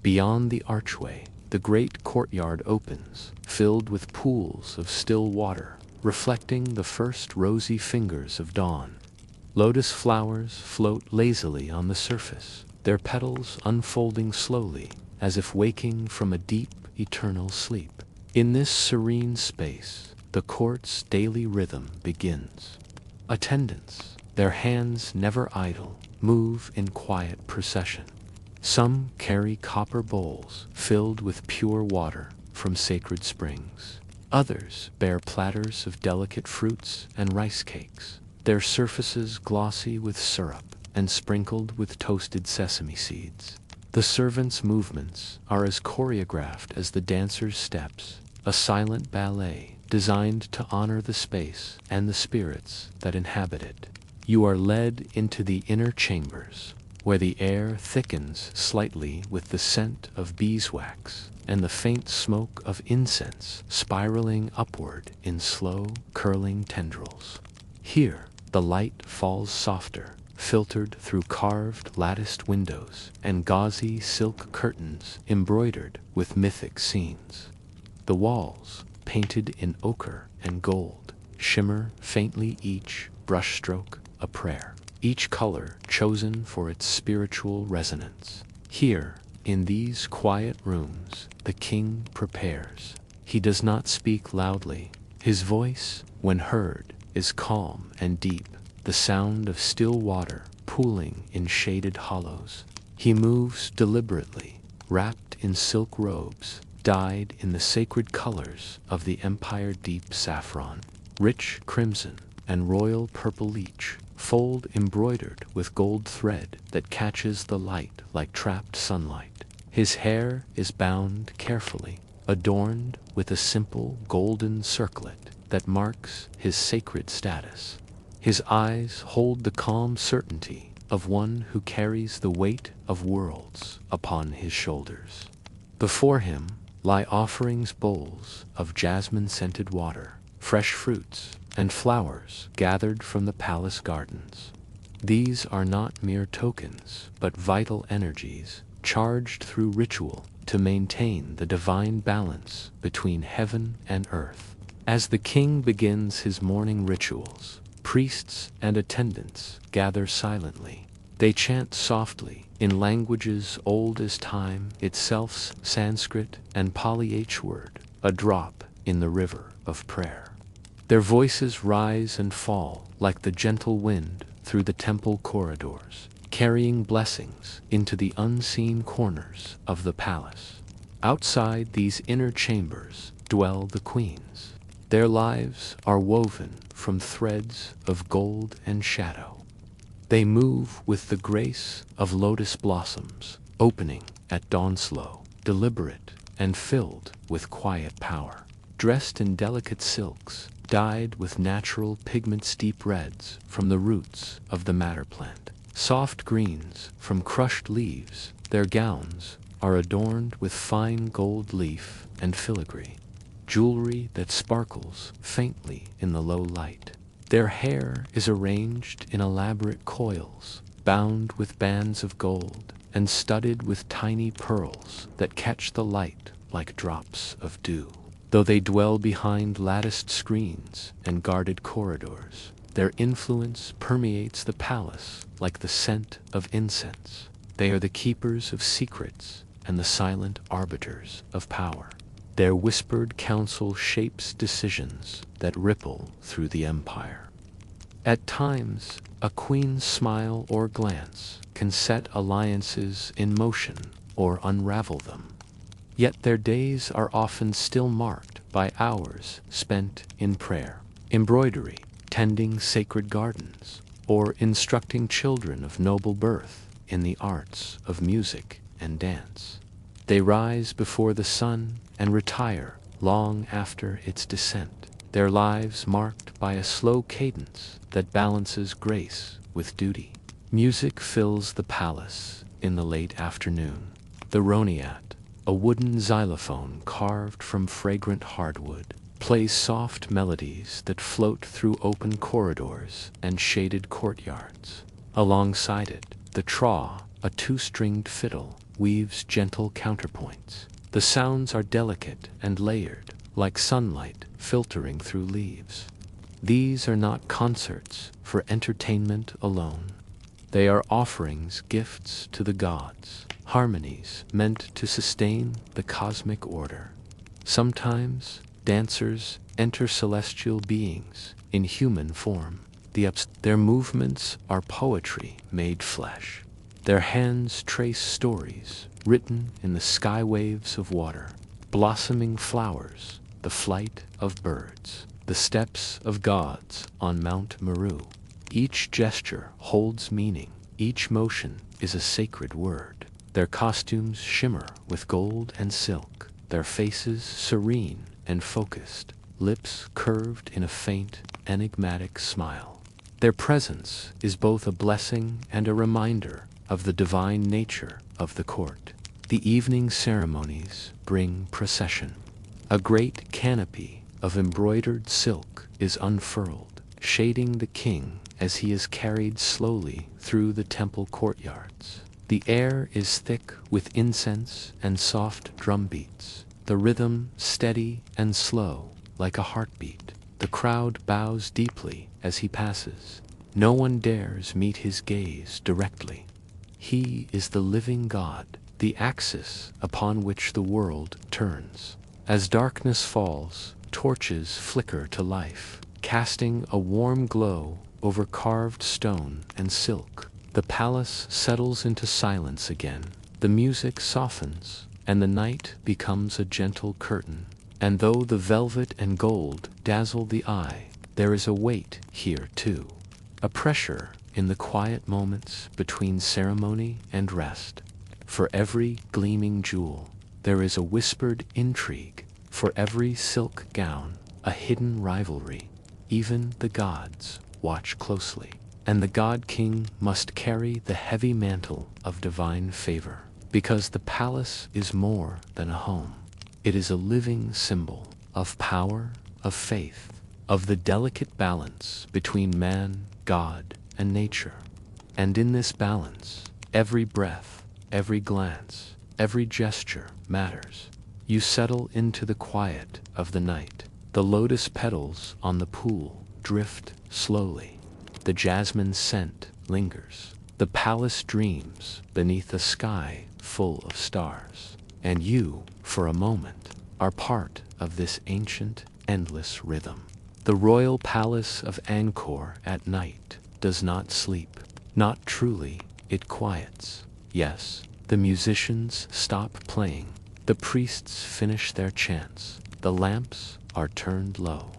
Beyond the archway, the great courtyard opens, filled with pools of still water, reflecting the first rosy fingers of dawn. Lotus flowers float lazily on the surface, their petals unfolding slowly, as if waking from a deep, eternal sleep. In this serene space, the court's daily rhythm begins. Attendants, their hands never idle, move in quiet procession. Some carry copper bowls filled with pure water from sacred springs. Others bear platters of delicate fruits and rice cakes, their surfaces glossy with syrup and sprinkled with toasted sesame seeds. The servants' movements are as choreographed as the dancers' steps, a silent ballet designed to honor the space and the spirits that inhabit it. You are led into the inner chambers, where the air thickens slightly with the scent of beeswax and the faint smoke of incense spiraling upward in slow, curling tendrils. Here, the light falls softer, filtered through carved latticed windows and gauzy silk curtains embroidered with mythic scenes. The walls, painted in ochre and gold, shimmer faintly, each brushstroke a prayer, each color chosen for its spiritual resonance. Here, in these quiet rooms, the king prepares. He does not speak loudly. His voice, when heard, is calm and deep, the sound of still water pooling in shaded hollows. He moves deliberately, wrapped in silk robes, dyed in the sacred colors of the empire, deep saffron, rich crimson, and royal purple each, fold embroidered with gold thread that catches the light like trapped sunlight. His hair is bound carefully, adorned with a simple golden circlet that marks his sacred status. His eyes hold the calm certainty of one who carries the weight of worlds upon his shoulders. Before him lie offerings bowls of jasmine-scented water, fresh fruits, and flowers gathered from the palace gardens. These are not mere tokens, but vital energies, charged through ritual to maintain the divine balance between heaven and earth. As the king begins his morning rituals, priests and attendants gather silently. They chant softly in languages old as time itself, Sanskrit and Pali word, a drop in the river of prayer. Their voices rise and fall like the gentle wind through the temple corridors, carrying blessings into the unseen corners of the palace. Outside these inner chambers dwell the queens. Their lives are woven from threads of gold and shadow. They move with the grace of lotus blossoms, opening at dawn, slow, deliberate, and filled with quiet power. Dressed in delicate silks, dyed with natural pigments, deep reds from the roots of the madder plant, soft greens from crushed leaves, their gowns are adorned with fine gold leaf and filigree, jewelry that sparkles faintly in the low light. Their hair is arranged in elaborate coils, bound with bands of gold and studded with tiny pearls that catch the light like drops of dew. Though they dwell behind latticed screens and guarded corridors, their influence permeates the palace like the scent of incense. They are the keepers of secrets and the silent arbiters of power. Their whispered counsel shapes decisions that ripple through the empire. At times, a queen's smile or glance can set alliances in motion or unravel them. Yet their days are often still marked by hours spent in prayer, embroidery, tending sacred gardens, or instructing children of noble birth in the arts of music and dance. They rise before the sun and retire long after its descent, their lives marked by a slow cadence that balances grace with duty. Music fills the palace in the late afternoon. The roniat, a wooden xylophone carved from fragrant hardwood, plays soft melodies that float through open corridors and shaded courtyards. Alongside it, the traw, a two-stringed fiddle, weaves gentle counterpoints. The sounds are delicate and layered, like sunlight filtering through leaves. These are not concerts for entertainment alone. They are offerings, gifts to the gods, harmonies meant to sustain the cosmic order. Sometimes, Dancers enter celestial beings in human form. Their movements are poetry made flesh. Their hands trace stories written in the sky waves of water, blossoming flowers, the flight of birds, the steps of gods on Mount Meru. Each gesture holds meaning, each motion is a sacred word. Their costumes shimmer with gold and silk, their faces serene and focused, lips curved in a faint, enigmatic smile. Their presence is both a blessing and a reminder of the divine nature of the court. The evening ceremonies bring procession. A great canopy of embroidered silk is unfurled, shading the king as he is carried slowly through the temple courtyards. The air is thick with incense and soft drum beats, the rhythm steady and slow like a heartbeat. The crowd bows deeply as he passes. No one dares meet his gaze directly. He is the living God, the axis upon which the world turns. As darkness falls, torches flicker to life, casting a warm glow over carved stone and silk. The palace settles into silence again. The music softens, and the night becomes a gentle curtain. And though the velvet and gold dazzle the eye, there is a weight here too. A pressure in the quiet moments between ceremony and rest. For every gleaming jewel, there is a whispered intrigue. For every silk gown, a hidden rivalry. Even the gods watch closely, and the God King must carry the heavy mantle of divine favor, because the palace is more than a home. It is a living symbol of power, of faith, of the delicate balance between man, God, and nature. And in this balance, every breath, every glance, every gesture matters. You settle into the quiet of the night. The lotus petals on the pool drift slowly. The jasmine scent lingers. The palace dreams beneath a sky full of stars. And you, for a moment, are part of this ancient, endless rhythm. The royal palace of Angkor at night does not sleep. Not truly, it quiets. Yes, the musicians stop playing. The priests finish their chants. The lamps are turned low.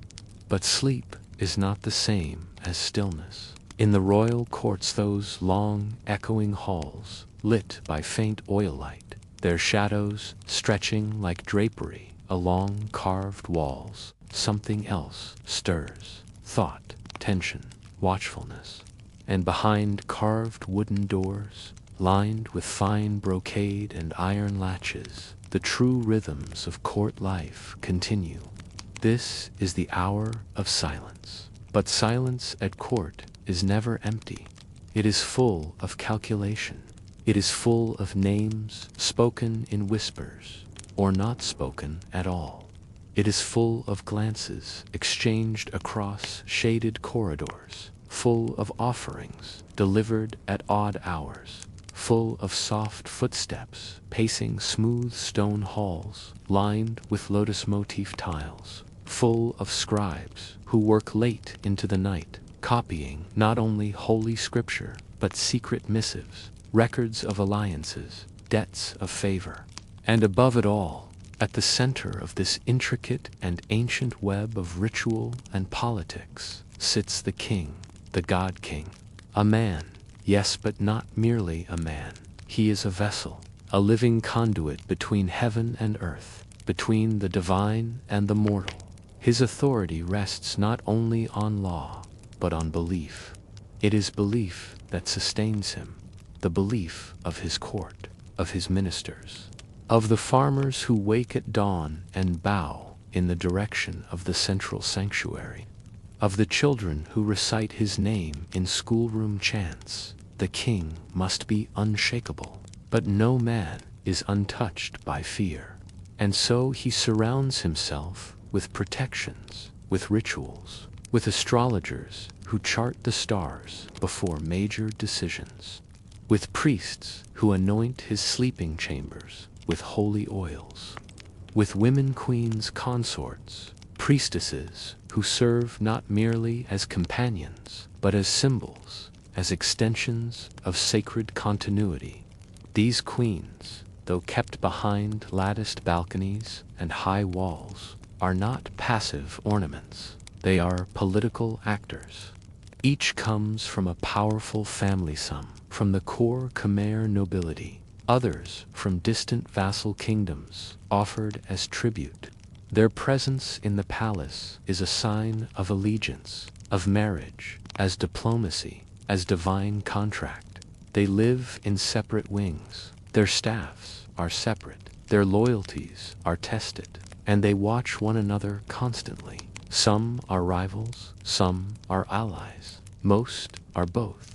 But sleep is not the same as stillness. In the royal courts, those long, echoing halls, lit by faint oil light, their shadows stretching like drapery along carved walls, something else stirs. Thought, tension, watchfulness. And behind carved wooden doors, lined with fine brocade and iron latches, the true rhythms of court life continue. This is the hour of silence. But silence at court is never empty. It is full of calculation. It is full of names spoken in whispers, or not spoken at all. It is full of glances exchanged across shaded corridors, full of offerings delivered at odd hours, full of soft footsteps pacing smooth stone halls lined with lotus motif tiles, full of scribes who work late into the night, copying not only holy scripture but secret missives, records of alliances, debts of favor. And above it all, at the center of this intricate and ancient web of ritual and politics, sits the king, the God King. A man, yes, but not merely a man. He is a vessel, a living conduit between heaven and earth, between the divine and the mortal. His authority rests not only on law, but on belief. It is belief that sustains him, the belief of his court, of his ministers, of the farmers who wake at dawn and bow in the direction of the central sanctuary, of the children who recite his name in schoolroom chants. The king must be unshakable, but no man is untouched by fear. And so he surrounds himself with protections, with rituals, with astrologers who chart the stars before major decisions, with priests who anoint his sleeping chambers with holy oils, with women queens consorts priestesses who serve not merely as companions, but as symbols, as extensions of sacred continuity. These queens, though kept behind latticed balconies and high walls, are not passive ornaments. They are political actors. Each comes from a powerful family, some from the core Khmer nobility, others from distant vassal kingdoms, offered as tribute. Their presence in the palace is a sign of allegiance, of marriage, as diplomacy, as divine contract. They live in separate wings. Their staffs are separate. Their loyalties are tested, and they watch one another constantly. Some are rivals, some are allies, most are both.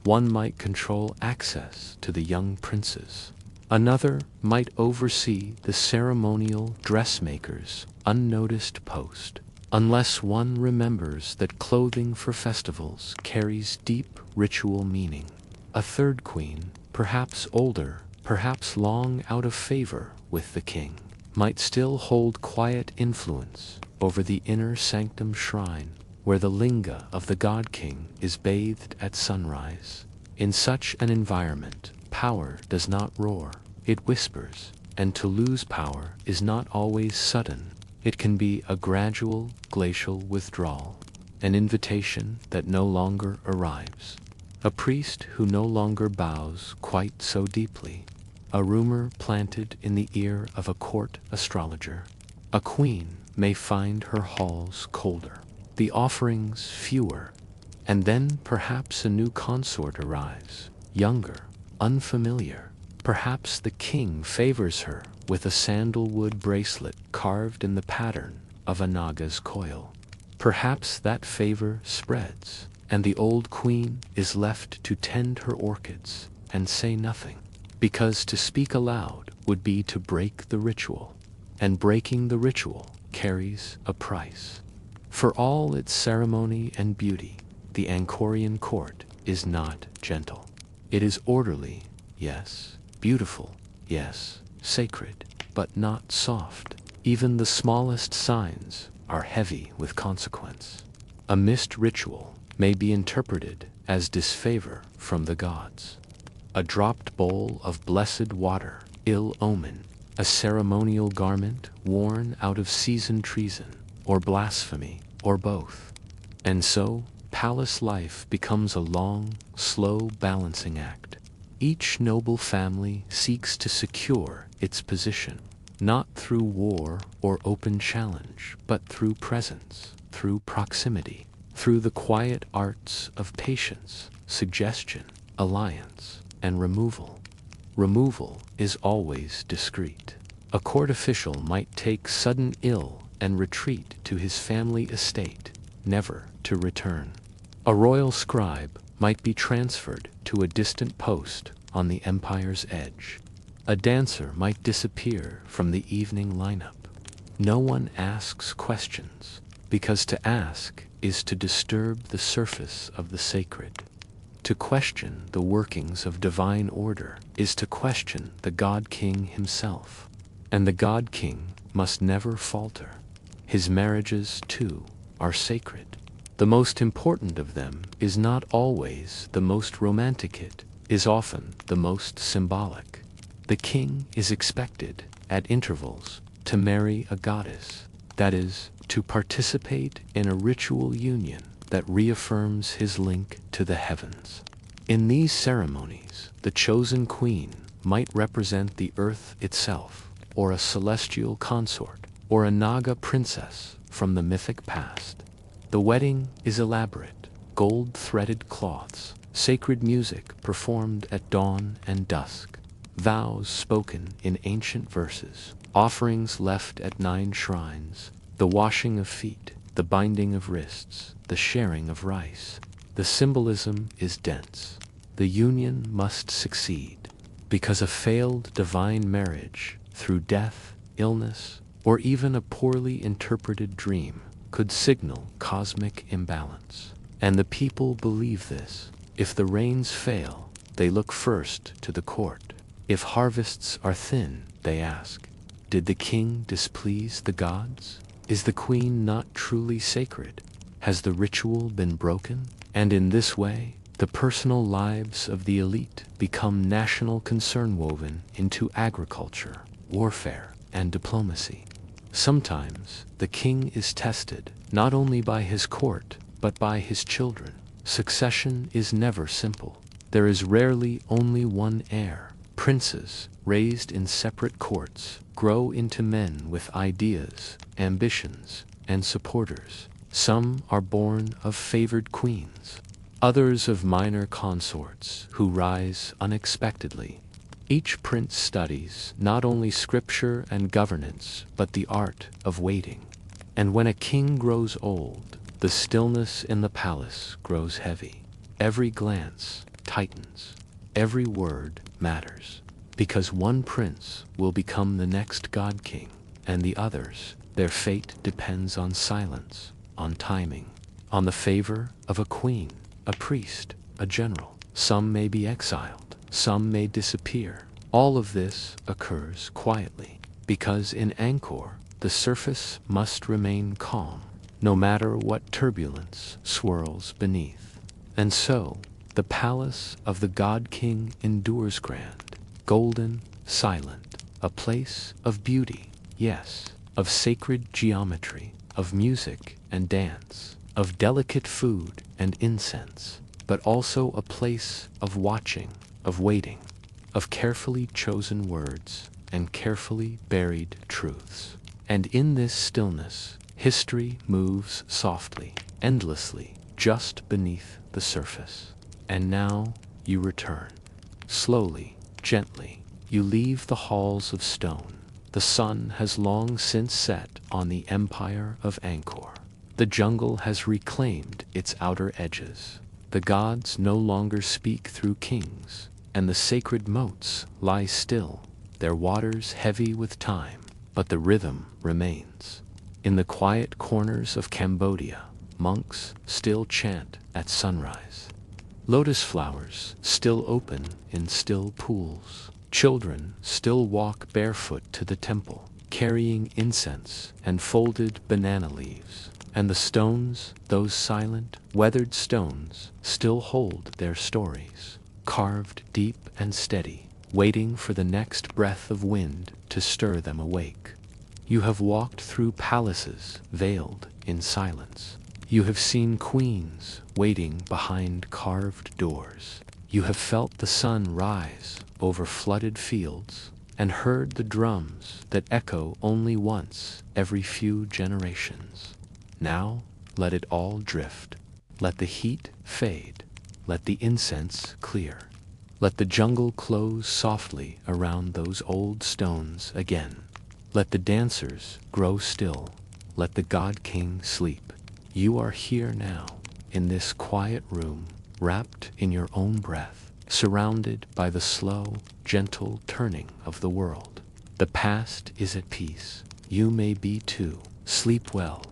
One might control access to the young princes. Another might oversee the ceremonial dressmaker's unnoticed post, unless one remembers that clothing for festivals carries deep ritual meaning. A third queen, perhaps older, perhaps long out of favor with the king, might still hold quiet influence over the inner sanctum shrine where the linga of the god-king is bathed at sunrise. In such an environment, power does not roar, it whispers, and to lose power is not always sudden. It can be a gradual, glacial withdrawal, an invitation that no longer arrives, a priest who no longer bows quite so deeply, a rumor planted in the ear of a court astrologer. A queen may find her halls colder, the offerings fewer, and then perhaps a new consort arrives, younger, unfamiliar. Perhaps the king favors her with a sandalwood bracelet carved in the pattern of a naga's coil. Perhaps that favor spreads, and the old queen is left to tend her orchids and say nothing, because to speak aloud would be to break the ritual, and breaking the ritual carries a price. For all its ceremony and beauty, the Angkorian court is not gentle. It is orderly, yes, beautiful, yes, sacred, but not soft. Even the smallest signs are heavy with consequence. A missed ritual may be interpreted as disfavor from the gods. A dropped bowl of blessed water, ill omen. A ceremonial garment worn out of season, treason, or blasphemy, or both. And so, palace life becomes a long, slow balancing act. Each noble family seeks to secure its position, not through war or open challenge, but through presence, through proximity, through the quiet arts of patience, suggestion, alliance, and removal. Removal is always discreet. A court official might take sudden ill and retreat to his family estate, never to return. A royal scribe might be transferred to a distant post on the empire's edge. A dancer might disappear from the evening lineup. No one asks questions, because to ask is to disturb the surface of the sacred. To question the workings of divine order is to question the God-King himself. And the God-King must never falter. His marriages, too, are sacred. The most important of them is not always the most romantic, it is often the most symbolic. The king is expected, at intervals, to marry a goddess, that is, to participate in a ritual union that reaffirms his link to the heavens. In these ceremonies, the chosen queen might represent the earth itself, or a celestial consort, or a Naga princess from the mythic past. The wedding is elaborate, gold-threaded cloths, sacred music performed at dawn and dusk, vows spoken in ancient verses, offerings left at 9 shrines, the washing of feet, the binding of wrists, the sharing of rice. The symbolism is dense. The union must succeed, because a failed divine marriage, through death, illness, or even a poorly interpreted dream, could signal cosmic imbalance. And the people believe this. If the rains fail, they look first to the court. If harvests are thin, they ask, did the king displease the gods? Is the queen not truly sacred? Has the ritual been broken? And in this way, the personal lives of the elite become national concern woven into agriculture, warfare, and diplomacy. Sometimes, the king is tested, not only by his court, but by his children. Succession is never simple. There is rarely only one heir. Princes, raised in separate courts, grow into men with ideas, ambitions, and supporters. Some are born of favored queens, others of minor consorts who rise unexpectedly. Each prince studies not only scripture and governance, but the art of waiting. And when a king grows old, the stillness in the palace grows heavy. Every glance tightens. Every word matters. Because one prince will become the next god king, and the others, their fate depends on silence, on timing, on the favor of a queen, a priest, a general. Some may be exiled, some may disappear. All of this occurs quietly, because in Angkor, the surface must remain calm, no matter what turbulence swirls beneath. And so, the palace of the God King endures grand, golden, silent, a place of beauty, yes, of sacred geometry, of music and dance, of delicate food and incense, but also a place of watching, of waiting, of carefully chosen words and carefully buried truths. And in this stillness, history moves softly, endlessly, just beneath the surface. And now you return. Slowly, gently, you leave the halls of stone. The sun has long since set on the empire of Angkor. The jungle has reclaimed its outer edges. The gods no longer speak through kings, and the sacred moats lie still, their waters heavy with time, but the rhythm remains. In the quiet corners of Cambodia, monks still chant at sunrise. Lotus flowers still open in still pools. Children still walk barefoot to the temple, carrying incense and folded banana leaves. And the stones, those silent, weathered stones, still hold their stories, carved deep and steady, waiting for the next breath of wind to stir them awake. You have walked through palaces veiled in silence. You have seen queens waiting behind carved doors. You have felt the sun rise over flooded fields and heard the drums that echo only once every few generations. Now let it all drift. Let the heat fade. Let the incense clear. Let the jungle close softly around those old stones again. Let the dancers grow still. Let the God King sleep. You are here now, in this quiet room, wrapped in your own breath, surrounded by the slow, gentle turning of the world. The past is at peace. You may be too. Sleep well.